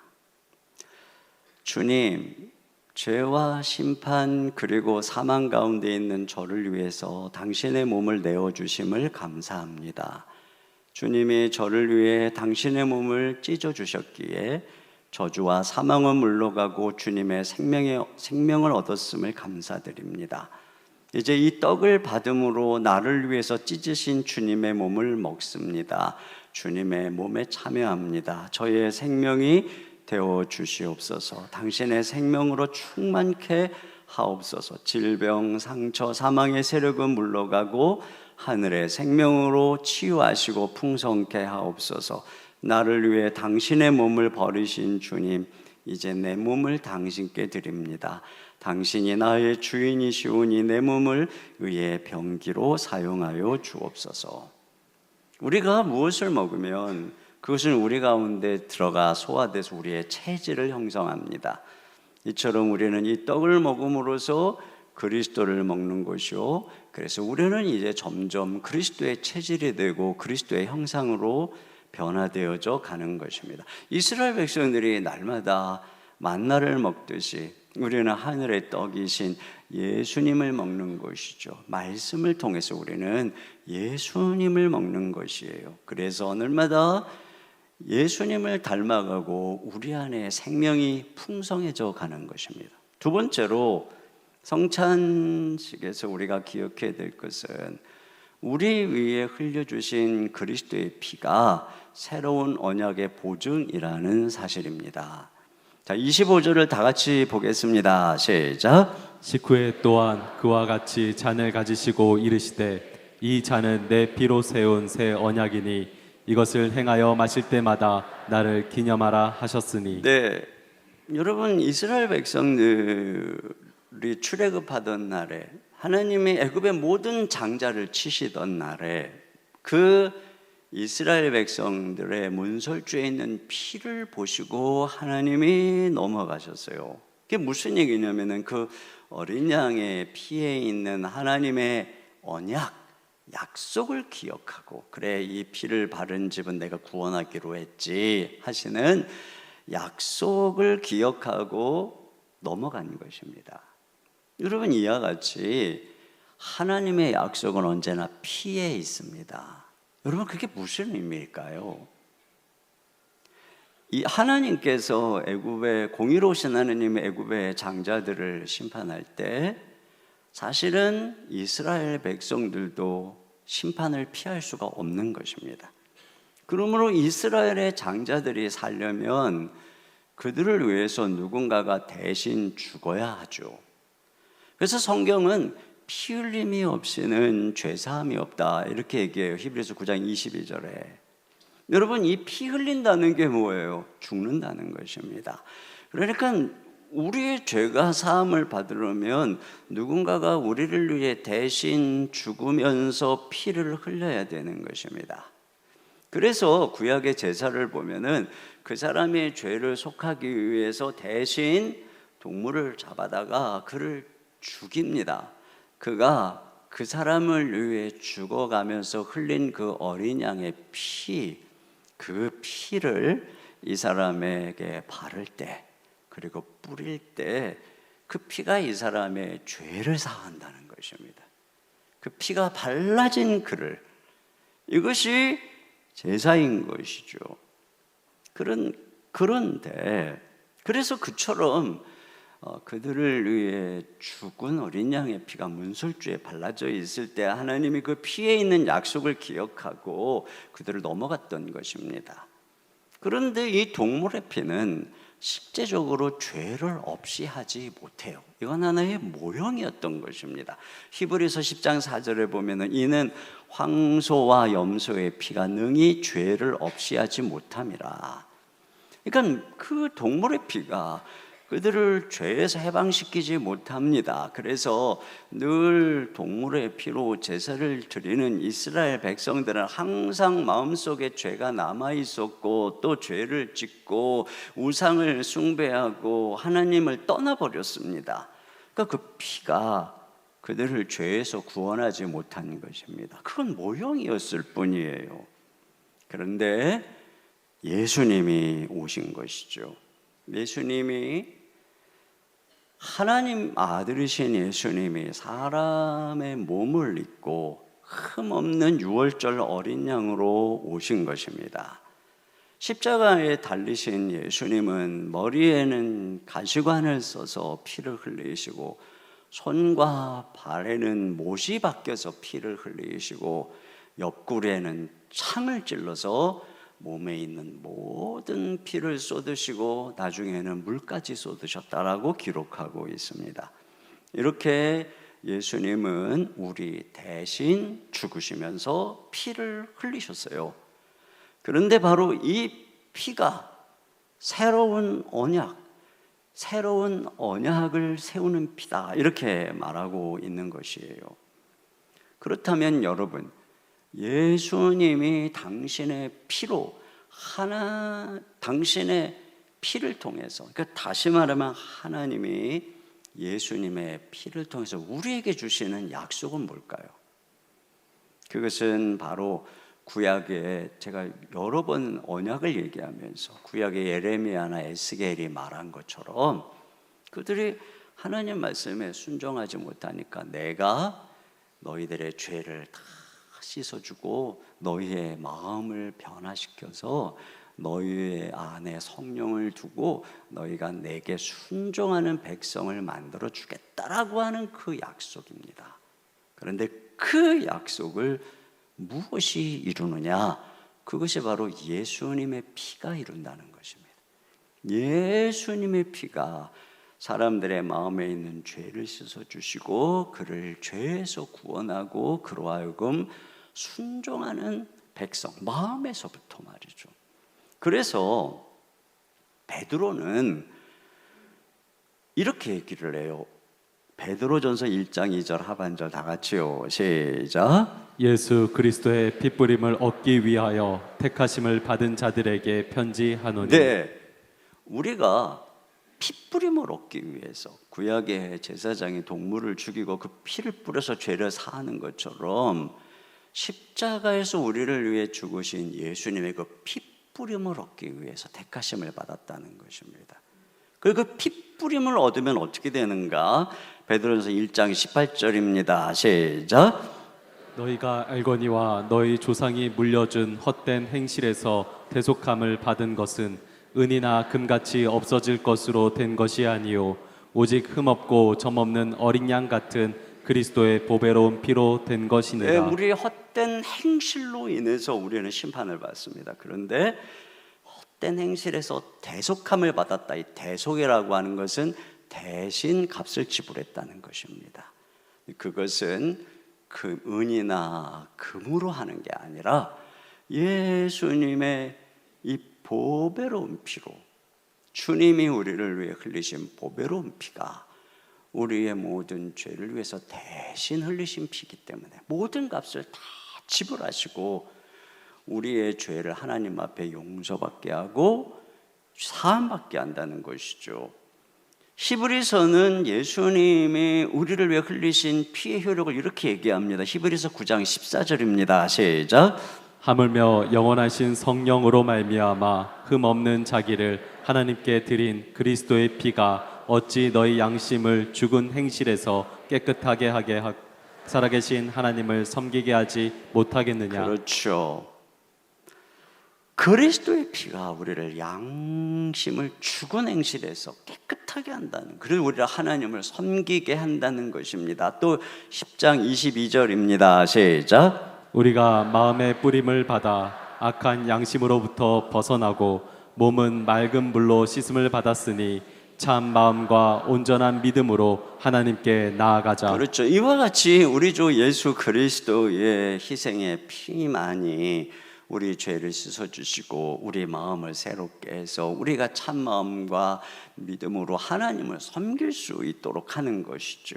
주님, 죄와 심판 그리고 사망 가운데 있는 저를 위해서 당신의 몸을 내어주심을 감사합니다. 주님이 저를 위해 당신의 몸을 찢어주셨기에 저주와 사망은 물러가고 주님의 생명을 얻었음을 감사드립니다. 이제 이 떡을 받음으로 나를 위해서 찢으신 주님의 몸을 먹습니다. 주님의 몸에 참여합니다. 저의 생명이 되어 주시옵소서. 당신의 생명으로 충만케 하옵소서. 질병, 상처, 사망의 세력은 물러가고 하늘의 생명으로 치유하시고 풍성케 하옵소서. 나를 위해 당신의 몸을 버리신 주님, 이제 내 몸을 당신께 드립니다. 당신이 나의 주인이시오니 내 몸을 의의 병기로 사용하여 주옵소서. 우리가 무엇을 먹으면 그것은 우리 가운데 들어가 소화돼서 우리의 체질을 형성합니다. 이처럼 우리는 이 떡을 먹음으로써 그리스도를 먹는 것이요, 그래서 우리는 이제 점점 그리스도의 체질이 되고 그리스도의 형상으로 변화되어져 가는 것입니다. 이스라엘 백성들이 날마다 만나를 먹듯이 우리는 하늘의 떡이신 예수님을 먹는 것이죠. 말씀을 통해서 우리는 예수님을 먹는 것이에요. 그래서 오늘마다 예수님을 닮아가고 우리 안에 생명이 풍성해져 가는 것입니다. 두 번째로 성찬식에서 우리가 기억해야 될 것은 우리 위에 흘려주신 그리스도의 피가 새로운 언약의 보증이라는 사실입니다. 자, 25절을 다 같이 보겠습니다. 시작. 식후에 또한 그와 같이 잔을 가지시고 이르시되 이 잔은 내 피로 세운 새 언약이니 이것을 행하여 마실 때마다 나를 기념하라 하셨으니. 네, 여러분, 이스라엘 백성들이 출애굽하던 날에 하나님이 애굽의 모든 장자를 치시던 날에 그 이스라엘 백성들의 문설주에 있는 피를 보시고 하나님이 넘어가셨어요. 그게 무슨 얘기냐면은 그 어린 양의 피에 있는 하나님의 언약, 약속을 기억하고, 그래 이 피를 바른 집은 내가 구원하기로 했지 하시는 약속을 기억하고 넘어간 것입니다. 여러분, 이와 같이 하나님의 약속은 언제나 피에 있습니다. 여러분, 그게 무슨 의미일까요? 이 하나님께서 애굽의 공의로우신 하나님의 애굽의 장자들을 심판할 때 사실은 이스라엘 백성들도 심판을 피할 수가 없는 것입니다. 그러므로 이스라엘의 장자들이 살려면 그들을 위해서 누군가가 대신 죽어야 하죠. 그래서 성경은 피 흘림이 없이는 죄사함이 없다, 이렇게 얘기해요. 히브리서 9장 22절에. 여러분, 이 피 흘린다는 게 뭐예요? 죽는다는 것입니다. 그러니까 우리의 죄가 사함을 받으려면 누군가가 우리를 위해 대신 죽으면서 피를 흘려야 되는 것입니다. 그래서 구약의 제사를 보면은 그 사람의 죄를 속하기 위해서 대신 동물을 잡아다가 그를 죽입니다. 그가 그 사람을 위해 죽어가면서 흘린 그 어린 양의 그 피를 이 사람에게 바를 때, 그리고 뿌릴 때 그 피가 이 사람의 죄를 사한다는 것입니다. 그 피가 발라진 그를, 이것이 제사인 것이죠. 그런데 그래서 그처럼 그들을 위해 죽은 어린 양의 피가 문설주에 발라져 있을 때 하나님이 그 피에 있는 약속을 기억하고 그들을 넘어갔던 것입니다. 그런데 이 동물의 피는 실제적으로 죄를 없이 하지 못해요. 이건 하나의 모형이었던 것입니다. 히브리서 10장 4절에 보면은 이는 황소와 염소의 피가 능히 죄를 없이 하지 못함이라. 그러니까 그 동물의 피가 그들을 죄에서 해방시키지 못합니다. 그래서 늘 동물의 피로 제사를 드리는 이스라엘 백성들은 항상 마음속에 죄가 남아 있었고, 또 죄를 짓고 우상을 숭배하고 하나님을 떠나버렸습니다. 그러니까 그 피가 그들을 죄에서 구원하지 못한 것입니다. 그건 모형이었을 뿐이에요. 그런데 예수님이 오신 것이죠. 예수님이, 하나님 아들이신 예수님이 사람의 몸을 입고 흠없는 유월절 어린 양으로 오신 것입니다. 십자가에 달리신 예수님은 머리에는 가시관을 써서 피를 흘리시고, 손과 발에는 못이 박혀서 피를 흘리시고, 옆구리에는 창을 찔러서 몸에 있는 모든 피를 쏟으시고 나중에는 물까지 쏟으셨다라고 기록하고 있습니다. 이렇게 예수님은 우리 대신 죽으시면서 피를 흘리셨어요. 그런데 바로 이 피가 새로운 언약을 세우는 피다, 이렇게 말하고 있는 것이에요. 그렇다면 여러분, 예수님이 당신의 피로 당신의 피를 통해서, 그러니까 다시 말하면 하나님이 예수님의 피를 통해서 우리에게 주시는 약속은 뭘까요? 그것은 바로 구약에, 제가 여러 번 언약을 얘기하면서 구약의 예레미야나 에스겔이 말한 것처럼 그들이 하나님 말씀에 순종하지 못하니까 내가 너희들의 죄를 다 씻어주고 너희의 마음을 변화시켜서 너희의 안에 성령을 두고 너희가 내게 순종하는 백성을 만들어 주겠다라고 하는 그 약속입니다. 그런데 그 약속을 무엇이 이루느냐? 그것이 바로 예수님의 피가 이룬다는 것입니다. 예수님의 피가 사람들의 마음에 있는 죄를 씻어주시고 그를 죄에서 구원하고 그로 하여금 순종하는 백성, 마음에서부터 말이죠. 그래서 베드로는 이렇게 얘기를 해요. 베드로전서 1장 2절 하반절 다 같이요. 시작. 예수 그리스도의 핏부림을 얻기 위하여 택하심을 받은 자들에게 편지하노니. 네, 우리가 핏부림을 얻기 위해서 구약의 제사장이 동물을 죽이고 그 피를 뿌려서 죄를 사하는 것처럼 십자가에서 우리를 위해 죽으신 예수님의 그 핏부림을 얻기 위해서 택하심을 받았다는 것입니다. 그리고 그 핏부림을 얻으면 어떻게 되는가? 베드로전서 1장 18절입니다. 시작. 너희가 알거니와 너희 조상이 물려준 헛된 행실에서 대속함을 받은 것은 은이나 금같이 없어질 것으로 된 것이 아니요 오직 흠없고 점없는 어린 양 같은 그리스도의 보배로운 피로 된 것이니라. 네, 우리의 헛된 행실로 인해서 우리는 심판을 받습니다. 그런데 헛된 행실에서 대속함을 받았다. 이 대속이라고 하는 것은 대신 값을 지불했다는 것입니다. 그것은 그 은이나 금으로 하는 게 아니라 예수님의 이 보배로운 피로, 주님이 우리를 위해 흘리신 보배로운 피가 우리의 모든 죄를 위해서 대신 흘리신 피이기 때문에 모든 값을 다 지불하시고 우리의 죄를 하나님 앞에 용서받게 하고 사함받게 한다는 것이죠. 히브리서는 예수님이 우리를 위해 흘리신 피의 효력을 이렇게 얘기합니다. 히브리서 9장 14절입니다. 시작. 하물며 영원하신 성령으로 말미암아 흠 없는 자기를 하나님께 드린 그리스도의 피가 어찌 너희 양심을 죽은 행실에서 깨끗하게 하게 살아계신 하나님을 섬기게 하지 못하겠느냐. 그렇죠. 그리스도의 피가 우리를 양심을 죽은 행실에서 깨끗하게 한다는, 그리고 우리를 하나님을 섬기게 한다는 것입니다. 또 10장 22절입니다. 시작. 우리가 마음의 뿌림을 받아 악한 양심으로부터 벗어나고 몸은 맑은 물로 씻음을 받았으니 참 마음과 온전한 믿음으로 하나님께 나아가자. 그렇죠. 이와 같이 우리 주 예수 그리스도의 희생의 피만이 우리 죄를 씻어주시고 우리 마음을 새롭게 해서 우리가 참 마음과 믿음으로 하나님을 섬길 수 있도록 하는 것이죠.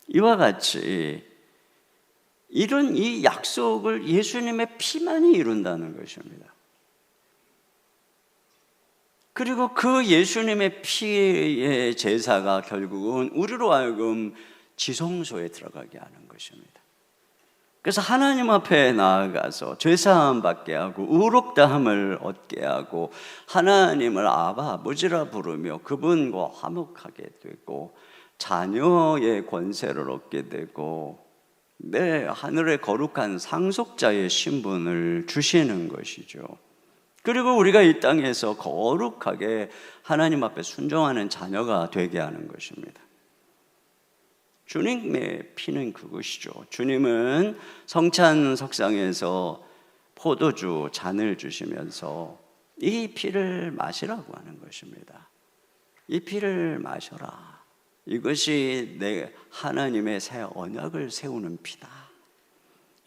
이와 같이 이런 이 약속을 예수님의 피만이 이룬다는 것입니다. 그리고 그 예수님의 피의 제사가 결국은 우리로 하여금 지성소에 들어가게 하는 것입니다. 그래서 하나님 앞에 나아가서 죄사함 받게 하고 의롭다함을 얻게 하고 하나님을 아바 아버지라 부르며 그분과 화목하게 되고 자녀의 권세를 얻게 되고 내 하늘의 거룩한 상속자의 신분을 주시는 것이죠. 그리고 우리가 이 땅에서 거룩하게 하나님 앞에 순종하는 자녀가 되게 하는 것입니다. 주님의 피는 그것이죠. 주님은 성찬 석상에서 포도주 잔을 주시면서 이 피를 마시라고 하는 것입니다. 이 피를 마셔라. 이것이 내 하나님의 새 언약을 세우는 피다.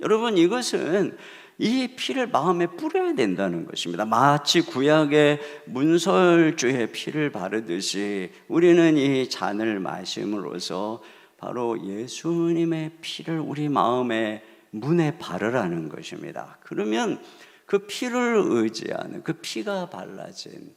여러분, 이것은 이 피를 마음에 뿌려야 된다는 것입니다. 마치 구약의 문설주의 피를 바르듯이 우리는 이 잔을 마심으로써 바로 예수님의 피를 우리 마음의 문에 바르라는 것입니다. 그러면 그 피를 의지하는, 그 피가 발라진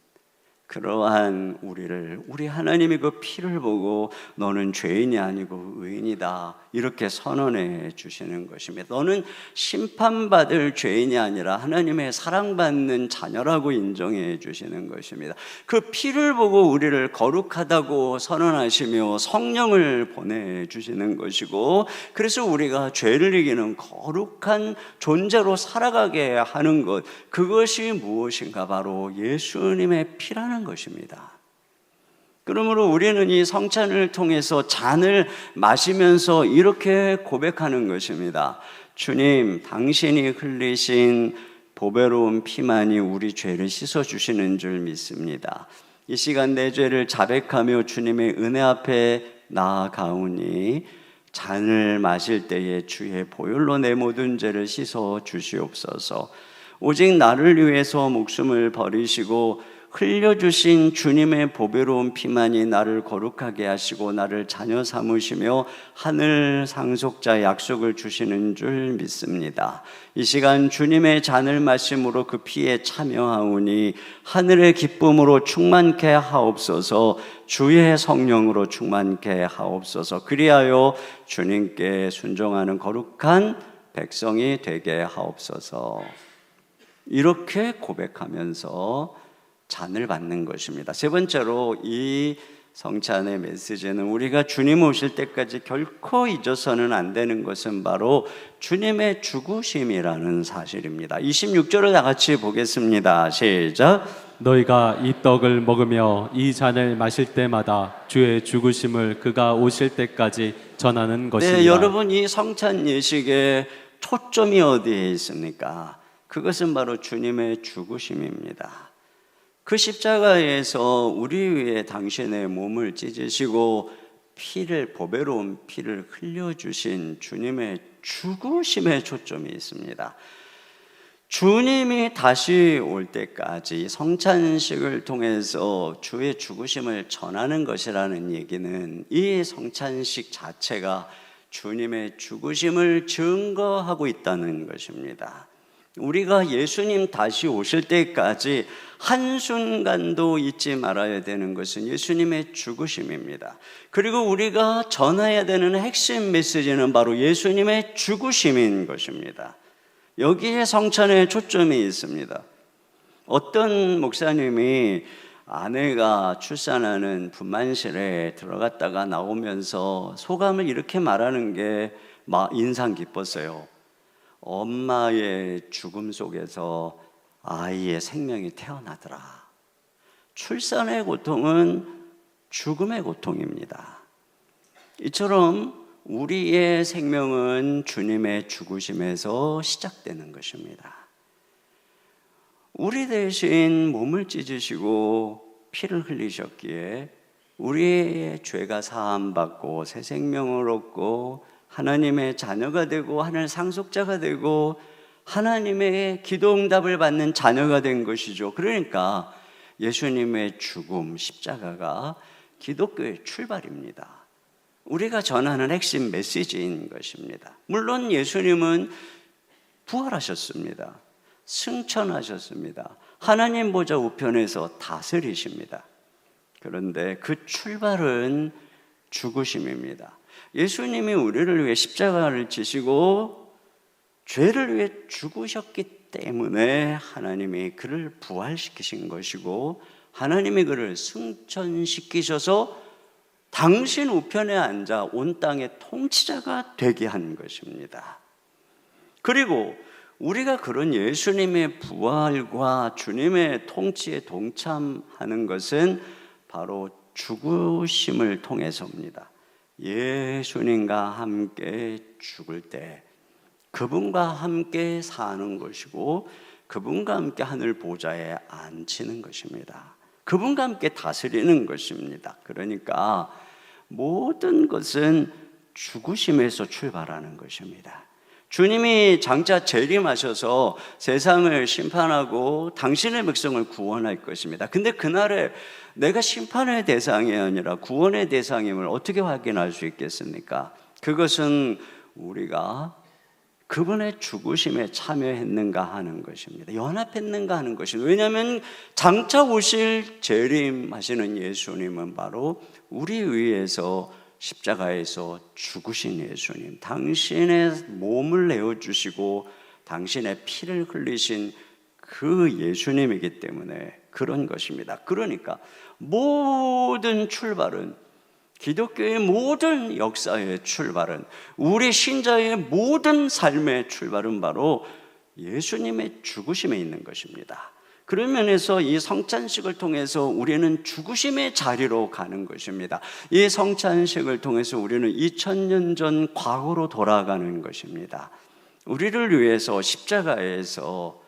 그러한 우리 하나님이 그 피를 보고 너는 죄인이 아니고 의인이다 이렇게 선언해 주시는 것입니다. 너는 심판받을 죄인이 아니라 하나님의 사랑받는 자녀라고 인정해 주시는 것입니다. 그 피를 보고 우리를 거룩하다고 선언하시며 성령을 보내주시는 것이고, 그래서 우리가 죄를 이기는 거룩한 존재로 살아가게 하는 것, 그것이 무엇인가? 바로 예수님의 피라는 것입니다. 그러므로 우리는 이 성찬을 통해서 잔을 마시면서 이렇게 고백하는 것입니다. 주님, 당신이 흘리신 보배로운 피만이 우리 죄를 씻어주시는 줄 믿습니다. 이 시간 내 죄를 자백하며 주님의 은혜 앞에 나아가오니 잔을 마실 때에 주의 보혈로 내 모든 죄를 씻어 주시옵소서. 오직 나를 위해서 목숨을 버리시고 흘려주신 주님의 보배로운 피만이 나를 거룩하게 하시고 나를 자녀 삼으시며 하늘 상속자 약속을 주시는 줄 믿습니다. 이 시간 주님의 잔을 마심으로 그 피에 참여하오니 하늘의 기쁨으로 충만케 하옵소서. 주의 성령으로 충만케 하옵소서. 그리하여 주님께 순종하는 거룩한 백성이 되게 하옵소서. 이렇게 고백하면서 잔을 받는 것입니다. 세 번째로 이 성찬의 메시지는 우리가 주님 오실 때까지 결코 잊어서는 안 되는 것은 바로 주님의 죽으심이라는 사실입니다. 26절을 다 같이 보겠습니다. 시작. 너희가 이 떡을 먹으며 이 잔을 마실 때마다 주의 죽으심을 그가 오실 때까지 전하는 것이니라. 네, 여러분, 이 성찬 예식의 초점이 어디에 있습니까? 그것은 바로 주님의 죽으심입니다. 그 십자가에서 우리 위해 당신의 몸을 찢으시고 피를, 보배로운 피를 흘려주신 주님의 죽으심에 초점이 있습니다. 주님이 다시 올 때까지 성찬식을 통해서 주의 죽으심을 전하는 것이라는 얘기는 이 성찬식 자체가 주님의 죽으심을 증거하고 있다는 것입니다. 우리가 예수님 다시 오실 때까지 한순간도 잊지 말아야 되는 것은 예수님의 죽으심입니다. 그리고 우리가 전해야 되는 핵심 메시지는 바로 예수님의 죽으심인 것입니다. 여기에 성찬에 초점이 있습니다. 어떤 목사님이 아내가 출산하는 분만실에 들어갔다가 나오면서 소감을 이렇게 말하는 게 인상 깊었어요. 엄마의 죽음 속에서 아이의 생명이 태어나더라. 출산의 고통은 죽음의 고통입니다. 이처럼 우리의 생명은 주님의 죽으심에서 시작되는 것입니다. 우리 대신 몸을 찢으시고 피를 흘리셨기에 우리의 죄가 사함받고 새 생명을 얻고 하나님의 자녀가 되고 하늘 상속자가 되고 하나님의 기도응답을 받는 자녀가 된 것이죠. 그러니까 예수님의 죽음, 십자가가 기독교의 출발입니다. 우리가 전하는 핵심 메시지인 것입니다. 물론 예수님은 부활하셨습니다. 승천하셨습니다. 하나님 보좌 우편에서 다스리십니다. 그런데 그 출발은 죽으심입니다. 예수님이 우리를 위해 십자가를 지시고 죄를 위해 죽으셨기 때문에 하나님이 그를 부활시키신 것이고 하나님이 그를 승천시키셔서 당신 우편에 앉아 온 땅의 통치자가 되게 한 것입니다. 그리고 우리가 그런 예수님의 부활과 주님의 통치에 동참하는 것은 바로 죽으심을 통해서입니다. 예수님과 함께 죽을 때 그분과 함께 사는 것이고 그분과 함께 하늘 보좌에 앉히는 것입니다. 그분과 함께 다스리는 것입니다. 그러니까 모든 것은 죽으심에서 출발하는 것입니다. 주님이 장차 재림하셔서 세상을 심판하고 당신의 백성을 구원할 것입니다. 근데 그날에 내가 심판의 대상이 아니라 구원의 대상임을 어떻게 확인할 수 있겠습니까? 그것은 우리가 그분의 죽으심에 참여했는가 하는 것입니다. 연합했는가 하는 것입니다. 왜냐하면 장차 오실 재림하시는 예수님은 바로 우리 위해서 십자가에서 죽으신 예수님, 당신의 몸을 내어주시고 당신의 피를 흘리신 그 예수님이기 때문에 그런 것입니다. 그러니까 모든 출발은, 기독교의 모든 역사의 출발은, 우리 신자의 모든 삶의 출발은 바로 예수님의 죽으심에 있는 것입니다. 그런 면에서 이 성찬식을 통해서 우리는 죽으심의 자리로 가는 것입니다. 이 성찬식을 통해서 우리는 2000년 전 과거로 돌아가는 것입니다. 우리를 위해서 십자가에서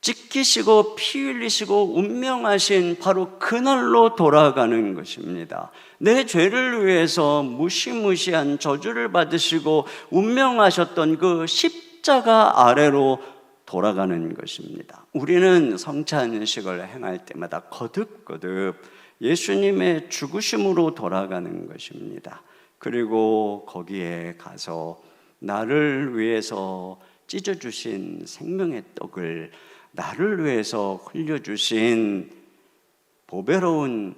찢기시고 피 흘리시고 운명하신 바로 그날로 돌아가는 것입니다. 내 죄를 위해서 무시무시한 저주를 받으시고 운명하셨던 그 십자가 아래로 돌아가는 것입니다. 우리는 성찬식을 행할 때마다 거듭거듭 예수님의 죽으심으로 돌아가는 것입니다. 그리고 거기에 가서 나를 위해서 찢어주신 생명의 떡을, 나를 위해서 흘려주신 보배로운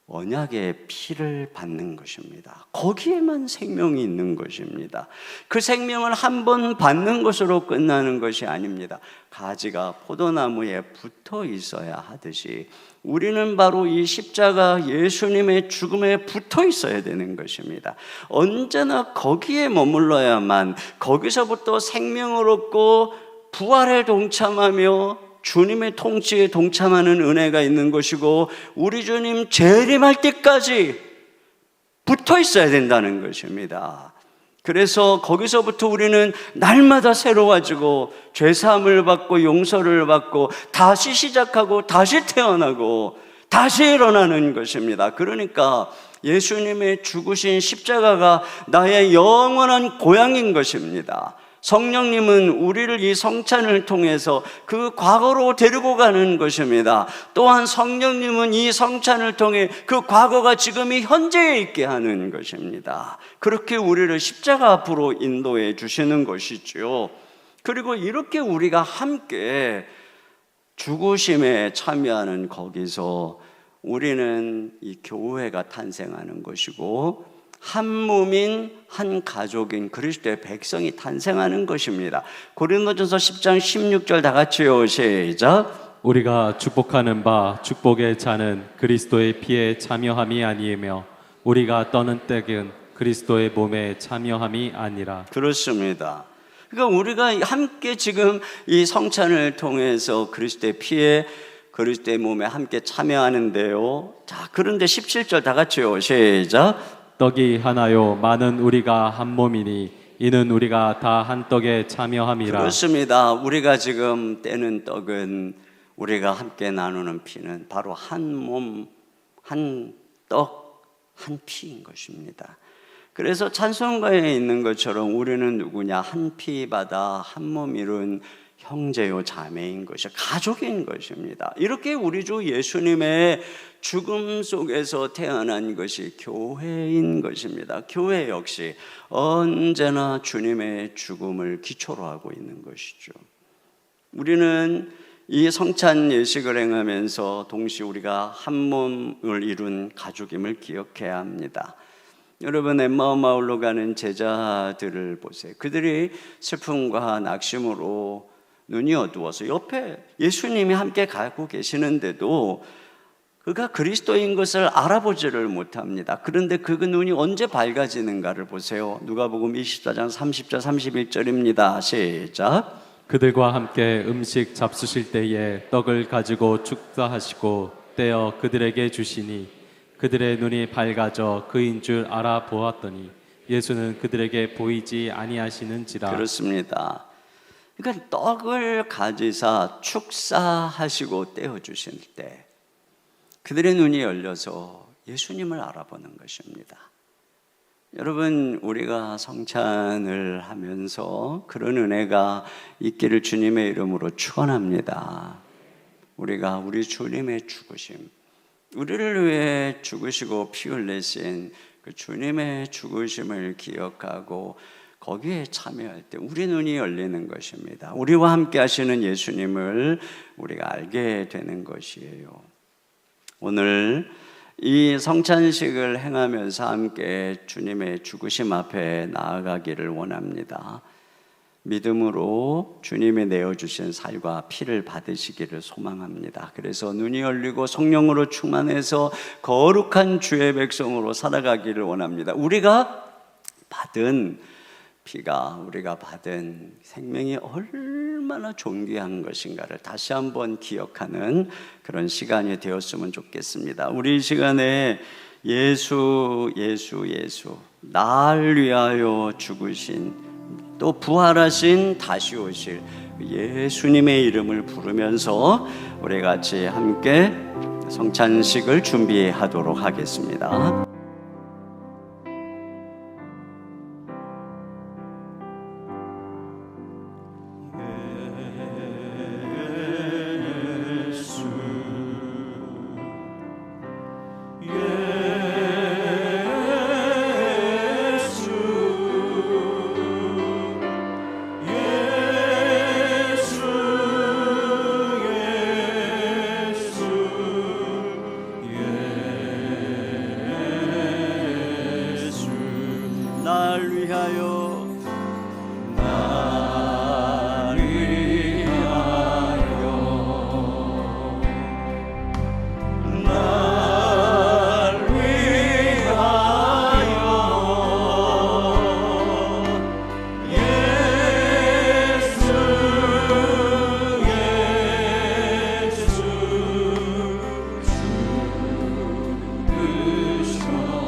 언약의 피를 받는 것입니다. 거기에만 생명이 있는 것입니다. 그 생명을 한 번 받는 것으로 끝나는 것이 아닙니다. 가지가 포도나무에 붙어 있어야 하듯이 우리는 바로 이 십자가 예수님의 죽음에 붙어 있어야 되는 것입니다. 언제나 거기에 머물러야만 거기서부터 생명을 얻고 부활에 동참하며 주님의 통치에 동참하는 은혜가 있는 것이고 우리 주님 재림할 때까지 붙어 있어야 된다는 것입니다. 그래서 거기서부터 우리는 날마다 새로워지고 죄사함을 받고 용서를 받고 다시 시작하고 다시 태어나고 다시 일어나는 것입니다. 그러니까 예수님의 죽으신 십자가가 나의 영원한 고향인 것입니다. 성령님은 우리를 이 성찬을 통해서 그 과거로 데리고 가는 것입니다. 또한 성령님은 이 성찬을 통해 그 과거가 지금 이 현재에 있게 하는 것입니다. 그렇게 우리를 십자가 앞으로 인도해 주시는 것이죠. 그리고 이렇게 우리가 함께 죽으심에 참여하는 거기서 우리는 이 교회가 탄생하는 것이고 한 몸인 한 가족인 그리스도의 백성이 탄생하는 것입니다. 고린도전서 10장 16절 다 같이요. 시작. 우리가 축복하는 바 축복의 잔은 그리스도의 피에 참여함이 아니며 우리가 떠는 떡은 그리스도의 몸에 참여함이 아니라. 그렇습니다. 그러니까 우리가 함께 지금 이 성찬을 통해서 그리스도의 피에 그리스도의 몸에 함께 참여하는데요. 자, 그런데 17절 다 같이요. 시작. 떡이 하나요 많은 우리가 한 몸이니 이는 우리가 다 한 떡에 참여함이라. 그렇습니다. 우리가 지금 떼는 떡은 우리가 함께 나누는 피는 바로 한 몸, 한 떡, 한 피인 것입니다. 그래서 찬송가에 있는 것처럼 우리는 누구냐? 한 피 받아 한 몸 이룬 형제요 자매인 것이 가족인 것입니다. 이렇게 우리 주 예수님의 죽음 속에서 태어난 것이 교회인 것입니다. 교회 역시 언제나 주님의 죽음을 기초로 하고 있는 것이죠. 우리는 이 성찬 예식을 행하면서 동시에 우리가 한 몸을 이룬 가족임을 기억해야 합니다. 여러분, 엠마오 마을로 가는 제자들을 보세요. 그들이 슬픔과 낙심으로 눈이 어두워서 옆에 예수님이 함께 가고 계시는데도 그가 그리스도인 것을 알아보지를 못합니다. 그런데 그 눈이 언제 밝아지는가를 보세요. 누가복음 24장 30절 31절입니다. 시작. 그들과 함께 음식 잡수실 때에 떡을 가지고 축사하시고 떼어 그들에게 주시니 그들의 눈이 밝아져 그인 줄 알아보았더니 예수는 그들에게 보이지 아니하시는지라. 그렇습니다. 그러니까 떡을 가지사 축사하시고 떼어주실 때 그들의 눈이 열려서 예수님을 알아보는 것입니다. 여러분, 우리가 성찬을 하면서 그런 은혜가 있기를 주님의 이름으로 축원합니다. 우리가 우리 주님의 죽으심, 우리를 위해 죽으시고 피 흘리신 그 주님의 죽으심을 기억하고 거기에 참여할 때 우리 눈이 열리는 것입니다. 우리와 함께 하시는 예수님을 우리가 알게 되는 것이에요. 오늘 이 성찬식을 행하면서 함께 주님의 죽으심 앞에 나아가기를 원합니다. 믿음으로 주님이 내어주신 살과 피를 받으시기를 소망합니다. 그래서 눈이 열리고 성령으로 충만해서 거룩한 주의 백성으로 살아가기를 원합니다. 우리가 받은 피가, 우리가 받은 생명이 얼마나 존귀한 것인가를 다시 한번 기억하는 그런 시간이 되었으면 좋겠습니다. 우리 이 시간에 예수, 예수, 예수, 날 위하여 죽으신 또 부활하신 다시 오실 예수님의 이름을 부르면서 우리 같이 함께 성찬식을 준비하도록 하겠습니다. 날 위하여, 날 위하여, 날 위하여, 예수, 예수,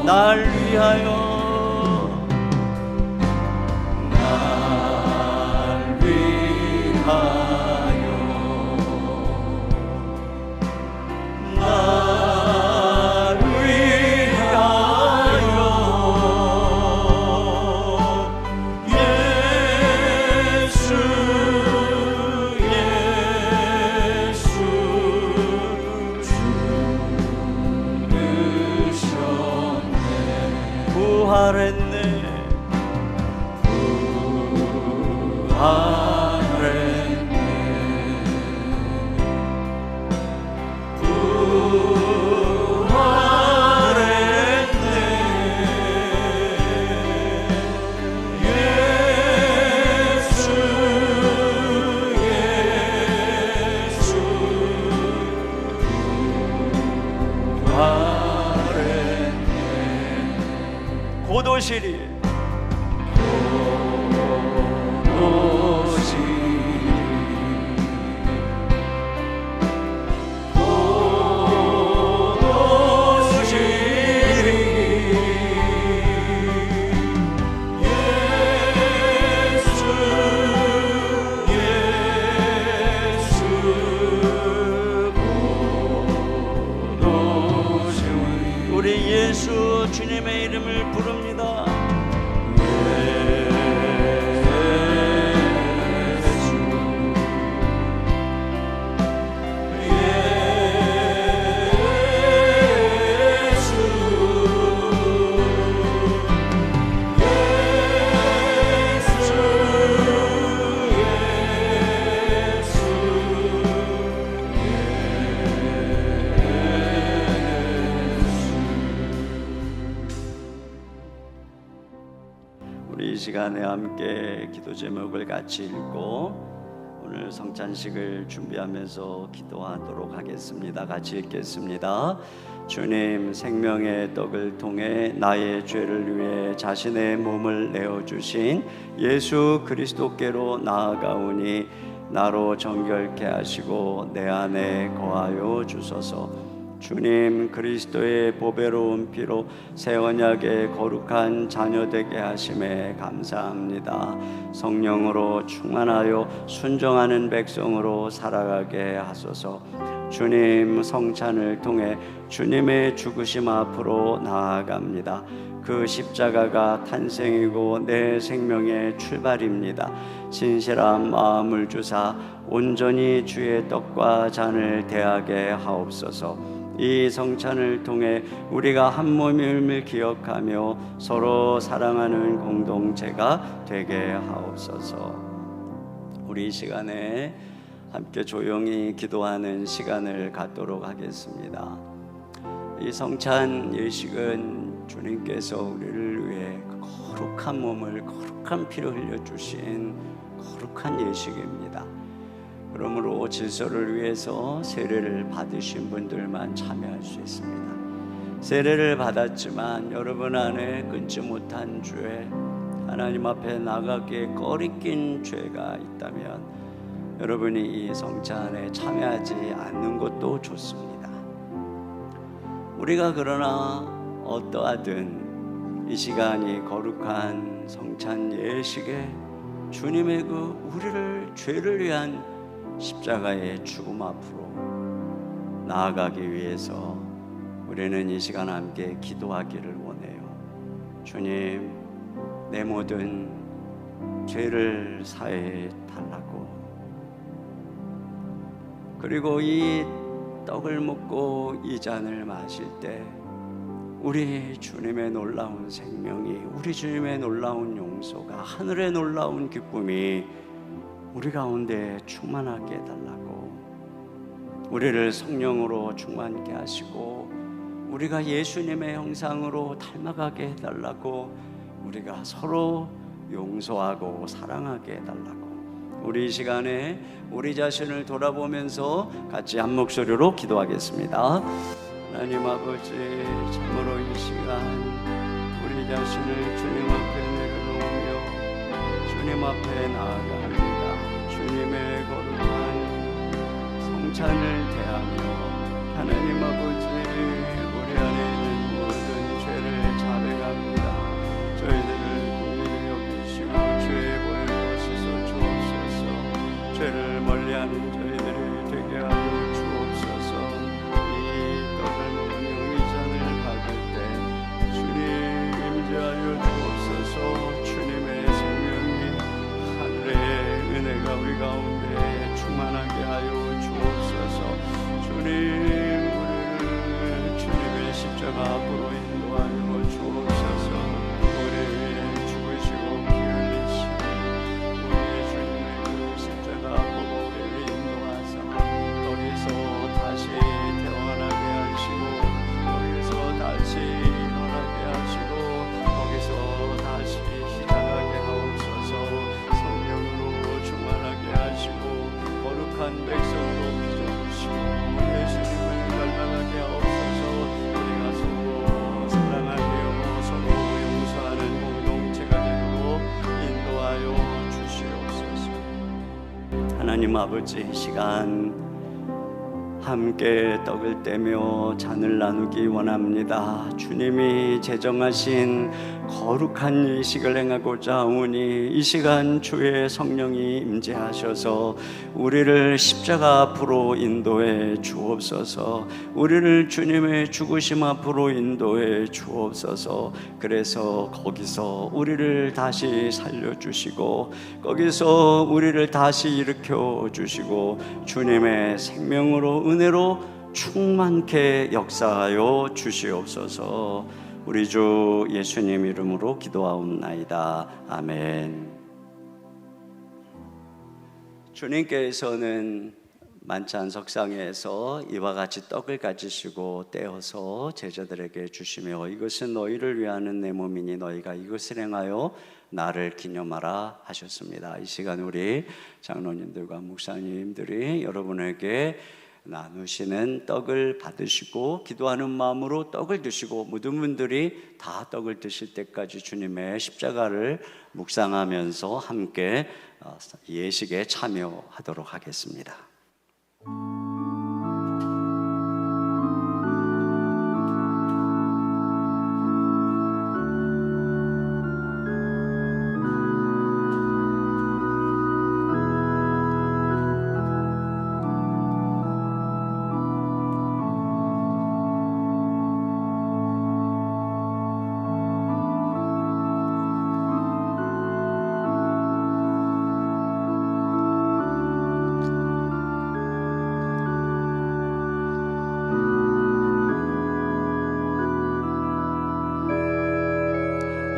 날 위하여. 부활했네, 부활하여 곧 오시리. 우리 예수 주님의 이름을 부릅니다. 우리 이 시간에 함께 기도 제목을 같이 읽고 오늘 성찬식을 준비하면서 기도하도록 하겠습니다. 같이 읽겠습니다. 주님, 생명의 떡을 통해 나의 죄를 위해 자신의 몸을 내어주신 예수 그리스도께로 나아가오니 나로 정결케 하시고 내 안에 거하여 주소서. 주님, 그리스도의 보배로운 피로 새 언약의 거룩한 자녀 되게 하심에 감사합니다. 성령으로 충만하여 순종하는 백성으로 살아가게 하소서. 주님, 성찬을 통해 주님의 죽으심 앞으로 나아갑니다. 그 십자가가 탄생이고 내 생명의 출발입니다. 신실한 마음을 주사 온전히 주의 떡과 잔을 대하게 하옵소서. 이 성찬을 통해 우리가 한 몸임을 기억하며 서로 사랑하는 공동체가 되게 하옵소서. 우리 이 시간에 함께 조용히 기도하는 시간을 갖도록 하겠습니다. 이 성찬 예식은 주님께서 우리를 위해 거룩한 몸을 거룩한 피를 흘려주신 거룩한 예식입니다. 그러므로 질서를 위해서 세례를 받으신 분들만 참여할 수 있습니다. 세례를 받았지만 여러분 안에 끊지 못한 죄, 하나님 앞에 나가기에 꺼리낀 죄가 있다면 여러분이 이 성찬에 참여하지 않는 것도 좋습니다. 우리가 그러나 어떠하든 이 시간이 거룩한 성찬 예식에 주님의 그 우리를 죄를 위한 십자가의 죽음 앞으로 나아가기 위해서 우리는 이 시간 함께 기도하기를 원해요. 주님, 내 모든 죄를 사해 달라고. 그리고 이 떡을 먹고 이 잔을 마실 때 우리 주님의 놀라운 생명이, 우리 주님의 놀라운 용서가, 하늘의 놀라운 기쁨이 우리 가운데 충만하게 해달라고. 우리를 성령으로 충만케 하시고 우리가 예수님의 형상으로 닮아가게 해달라고. 우리가 서로 용서하고 사랑하게 해달라고. 우리 이 시간에 우리 자신을 돌아보면서 같이 한 목소리로 기도하겠습니다. 하나님 아버지, 참으로 이 시간 우리 자신을 주님 앞에 내려놓으며 주님 앞에 나아갑니다. 주님의 거룩한 성찬을 대하며 하나님 아버지, 우리 안에 있는 모든 죄를 자백합니다. 저희들을 긍휼히 여기시고 죄의 벌을 씻어 주옵소서. 죄를 멀리하는 저희들이 되게 하여 주옵소서. 이 떡을 먹으며 이 잔을 받을 때 주님 임재하여 주옵소서. 주님의 생명이, 하늘의 은혜가 우리 가운데 충만하게 하여 주옵소서. 주님, 우리를 하나님 아버지, 시간 함께 떡을 떼며 잔을 나누기 원합니다. 주님이 제정하신 거룩한 의식을 행하고자 하오니 이 시간 주의 성령이 임재하셔서 우리를 십자가 앞으로 인도해 주옵소서. 우리를 주님의 죽으심 앞으로 인도해 주옵소서. 그래서 거기서 우리를 다시 살려주시고 거기서 우리를 다시 일으켜 주시고 주님의 생명으로 은혜로 충만케 역사하여 주시옵소서. 우리 주 예수님 이름으로 기도하옵나이다. 아멘. 주님께서는 만찬 석상에서 이와 같이 떡을 가지시고 떼어서 제자들에게 주시며 이것은 너희를 위하는 내 몸이니 너희가 이것을 행하여 나를 기념하라 하셨습니다. 이 시간 우리 장로님들과 목사님들이 여러분에게 나누시는 떡을 받으시고 기도하는 마음으로 떡을 드시고 모든 분들이 다 떡을 드실 때까지 주님의 십자가를 묵상하면서 함께 예식에 참여하도록 하겠습니다.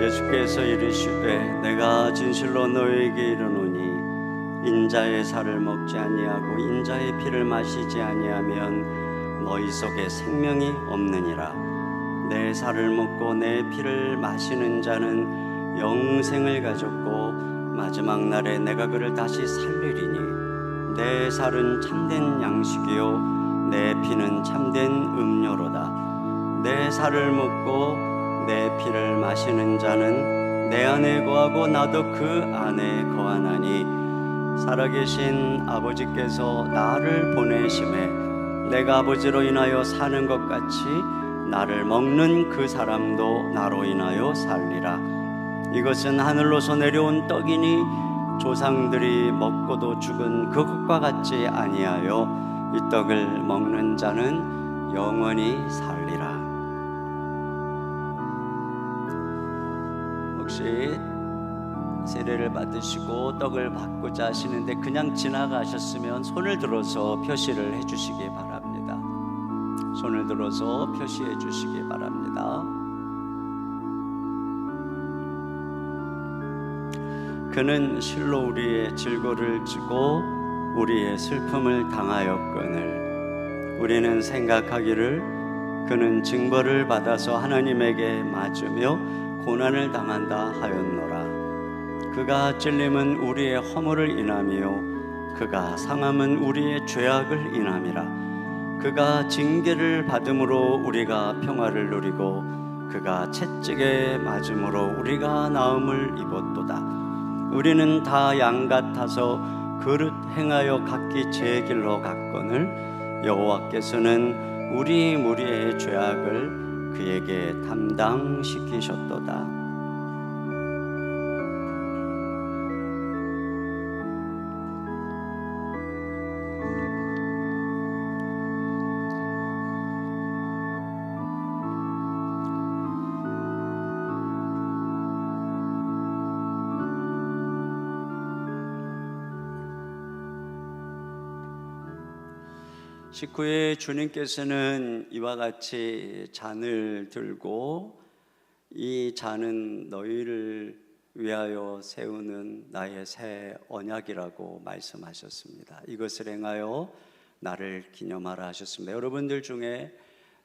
예수께서 이르시되 내가 진실로 너희에게 이르노니 인자의 살을 먹지 아니하고 인자의 피를 마시지 아니하면 너희 속에 생명이 없느니라. 내 살을 먹고 내 피를 마시는 자는 영생을 가졌고 마지막 날에 내가 그를 다시 살리리니 내 살은 참된 양식이요 내 피는 참된 음료로다. 내 살을 먹고 내 피를 마시는 자는 내 안에 거하고 나도 그 안에 거하나니 살아계신 아버지께서 나를 보내심에 내가 아버지로 인하여 사는 것 같이 나를 먹는 그 사람도 나로 인하여 살리라. 이것은 하늘로서 내려온 떡이니 조상들이 먹고도 죽은 그것과 같지 아니하여 이 떡을 먹는 자는 영원히 살리라. 혹시 세례를 받으시고 떡을 받고자 하시는데 그냥 지나가셨으면 손을 들어서 표시를 해주시기 바랍니다. 손을 들어서 표시해 주시기 바랍니다. 그는 실로 우리의 질고를 지고 우리의 슬픔을 당하였거늘 우리는 생각하기를 그는 징벌을 받아서 하나님에게 맞으며 고난을 당한다 하였노라. 그가 찔림은 우리의 허물을 인하며 그가 상함은 우리의 죄악을 인함이라. 그가 징계를 받음으로 우리가 평화를 누리고 그가 채찍에 맞음으로 우리가 나음을 입었도다. 우리는 다 양 같아서 그릇 행하여 각기 제 길로 갔거늘 여호와께서는 우리 무리의 죄악을 그에게 담당시키셨도다. 식후에 주님께서는 이와 같이 잔을 들고 이 잔은 너희를 위하여 세우는 나의 새 언약이라고 말씀하셨습니다. 이것을 행하여 나를 기념하라 하셨습니다. 여러분들 중에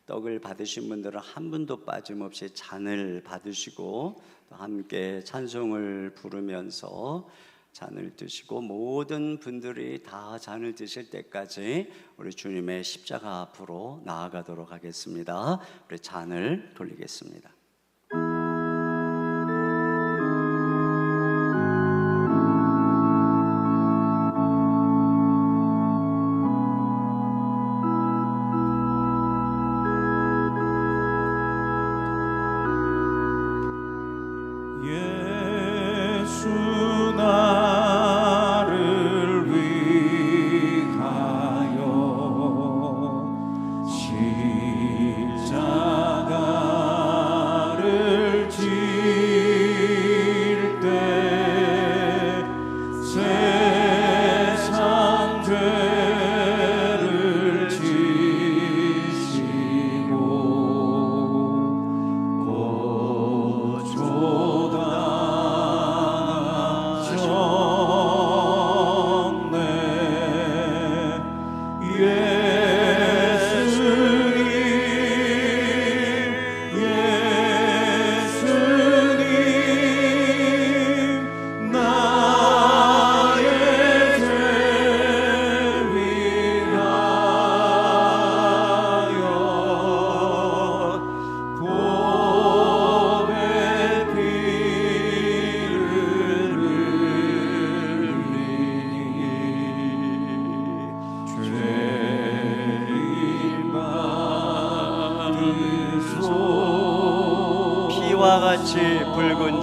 떡을 받으신 분들은 한 분도 빠짐없이 잔을 받으시고 또 함께 찬송을 부르면서 잔을 드시고 모든 분들이 다 잔을 드실 때까지 우리 주님의 십자가 앞으로 나아가도록 하겠습니다. 우리 잔을 돌리겠습니다.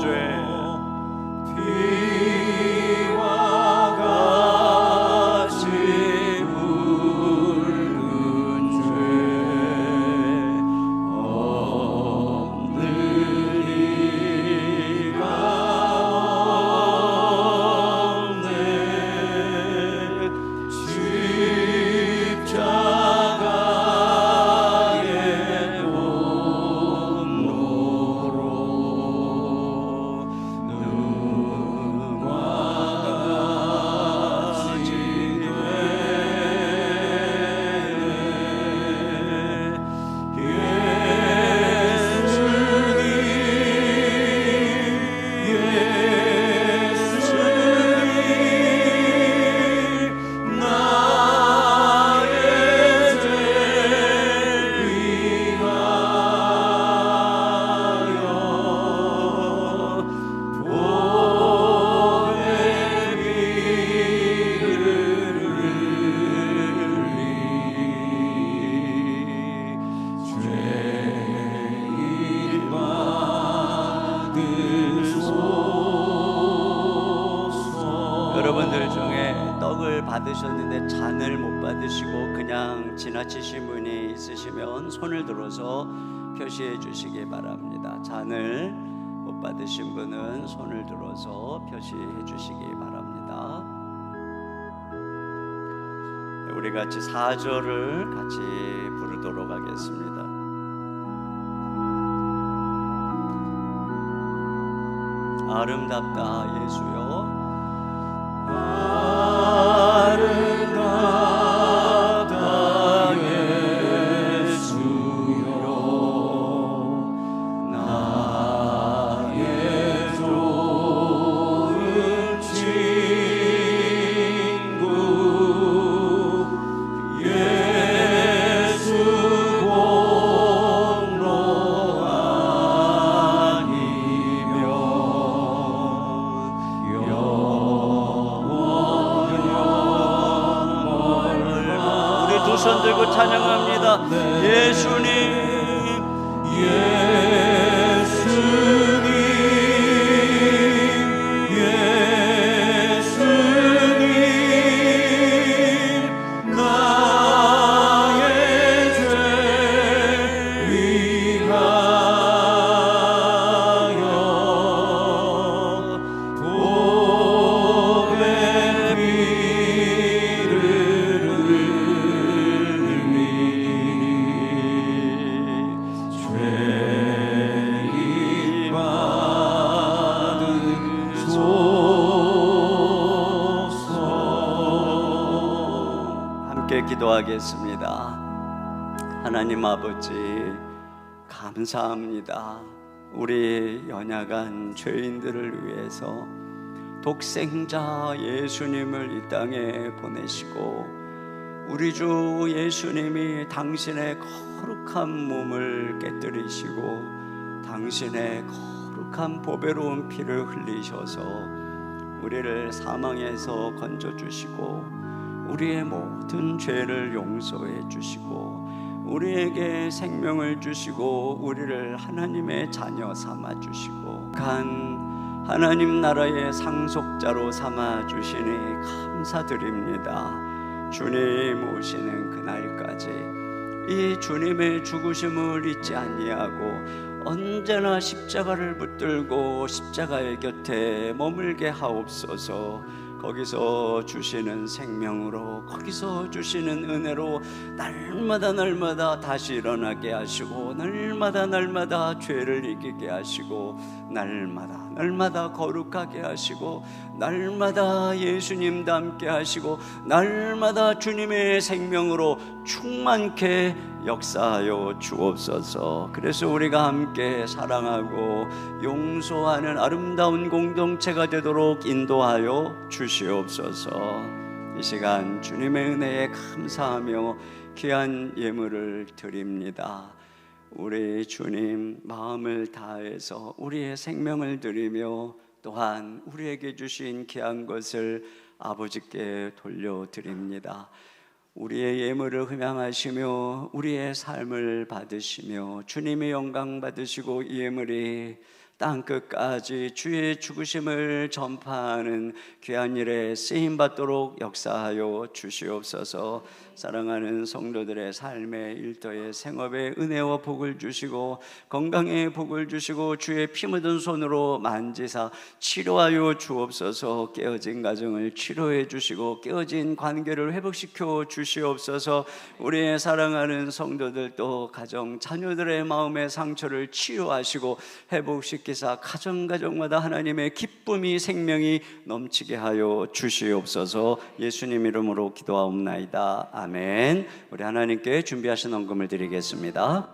죄 비와 같이 붉은 죄 없는 이가 없네 십자가의 공로로 눈과 같이 예수님 나의 죄 위하여 복의 피를 흘리 죄인 받으소서. 여러분들 중에 떡을 받으셨는데 잔을 못 받으시고 그냥 지나치신 분이 있으시면 손을 들어서 표시해 주시기 바랍니다. 잔을 못 받으신 분은 손을 들어서 표시해 주시기 바랍니다. 우리 같이 4절을 같이 부르도록 하겠습니다. 아름답다 예수여, 아름답다 예수여 나의 좋은 친구 예수 공로 아니면 우리 두 손 들고 찬양합니다. 예수님 예수님 나의 죄 위하여 복의 피를 흘리 죄인 받으소서. 함께 기도하겠습니다. 하나님 아버지 감사합니다. 우리 연약한 죄인들을 위해서 독생자 예수님을 이 땅에 보내시고 우리 주 예수님이 당신의 거룩한 몸을 깨뜨리시고 당신의 거룩한 보배로운 피를 흘리셔서 우리를 사망에서 건져주시고 우리의 모든 죄를 용서해 주시고 우리에게 생명을 주시고 우리를 하나님의 자녀 삼아 주시고 하나님 나라의 상속자로 삼아 주시니 감사드립니다. 주님 오시는 그날까지 이 주님의 죽으심을 잊지 아니하고 언제나 십자가를 붙들고 십자가의 곁에 머물게 하옵소서. 거기서 주시는 생명으로 거기서 주시는 은혜로 날마다 다시 일어나게 하시고 날마다 죄를 이기게 하시고 날마다 거룩하게 하시고 날마다 예수님 닮게 하시고 날마다 주님의 생명으로 충만케 역사하여 주옵소서. 그래서 우리가 함께 사랑하고 용서하는 아름다운 공동체가 되도록 인도하여 주시옵소서. 이 시간 주님의 은혜에 감사하며 귀한 예물을 드립니다. 우리 주님 마음을 다해서 우리의 생명을 드리며 또한 우리에게 주신 귀한 것을 아버지께 돌려드립니다. 우리의 예물을 흠양하시며 우리의 삶을 받으시며 주님의 영광 받으시고 이 예물이 땅 끝까지 주의 죽으심을 전파하는 귀한 일에 쓰임 받도록 역사하여 주시옵소서. 사랑하는 성도들의 삶의 일터의 생업의 은혜와 복을 주시고 건강의 복을 주시고 주의 피 묻은 손으로 만지사 치료하여 주옵소서. 깨어진 가정을 치료해 주시고 깨어진 관계를 회복시켜 주시옵소서. 우리의 사랑하는 성도들 또 가정 자녀들의 마음의 상처를 치유하시고 회복시키사 가정마다 하나님의 기쁨이 생명이 넘치게 하여 주시옵소서. 예수님 이름으로 기도하옵나이다. 아멘. 우리 하나님께 준비하신 헌금을 드리겠습니다.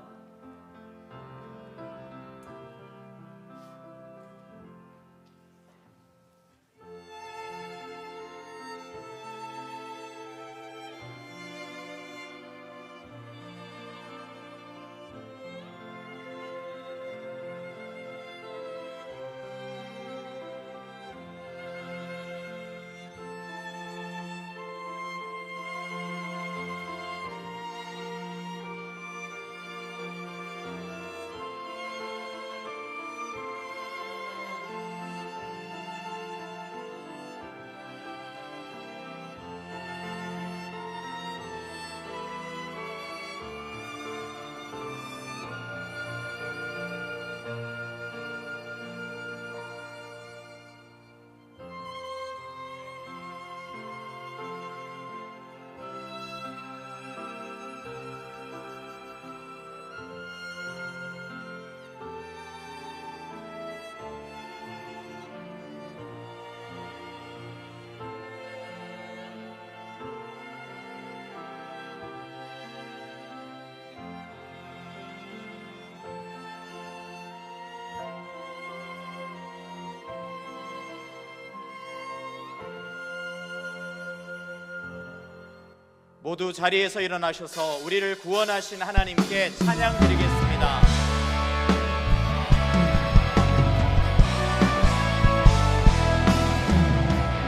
모두 자리에서 일어나셔서 우리를 구원하신 하나님께 찬양 드리겠습니다.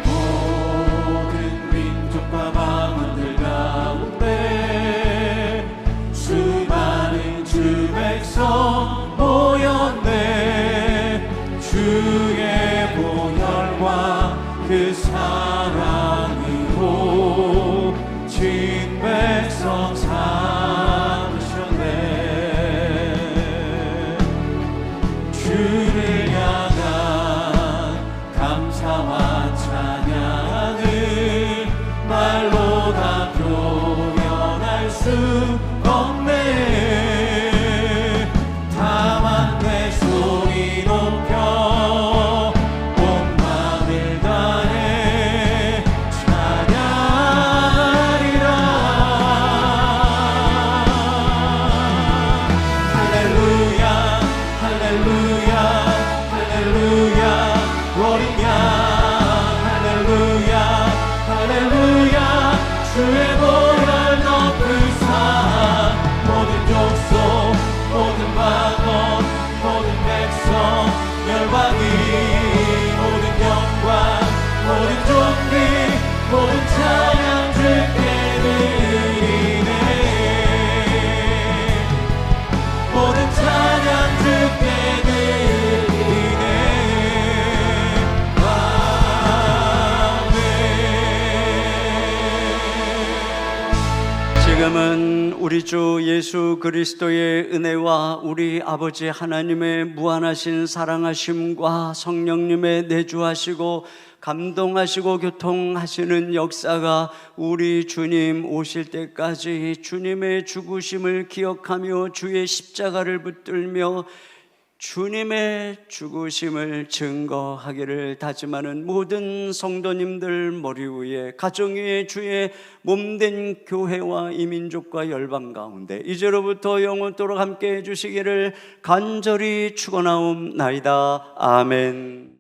모든 민족과 방언들 가운데 수많은 주 백성 모였네. 주의 보혈과 그 사랑으로 진 백성 삼으셨네. 주를 향한 감사와 찬양을 말로 다 표현할 수 없네. 다만 내 소리 높여 온 마음을 다해 찬양하리라. 할렐루야 할렐루야 할렐루야 어린 양 할렐루야 할렐루야 주의 보혈 높으사 모든 족속 모든 방언 모든 백성 열방이 모든 영광 모든 존귀 모든 찬양 주께 드리네. 모든 찬양 주께 드리네. 아멘. 지금은 우리 주 예수 그리스도의 은혜와 우리 아버지 하나님의 무한하신 사랑하심과 성령님의 내주하시고 감동하시고 교통하시는 역사가 우리 주님 오실 때까지 주님의 죽으심을 기억하며 주의 십자가를 붙들며 주님의 죽으심을 증거하기를 다짐하는 모든 성도님들 머리 위에 가정 위에 주의 몸된 교회와 이민족과 열방 가운데 이제로부터 영원토록 함께 해주시기를 간절히 축원하옵나이다. 아멘.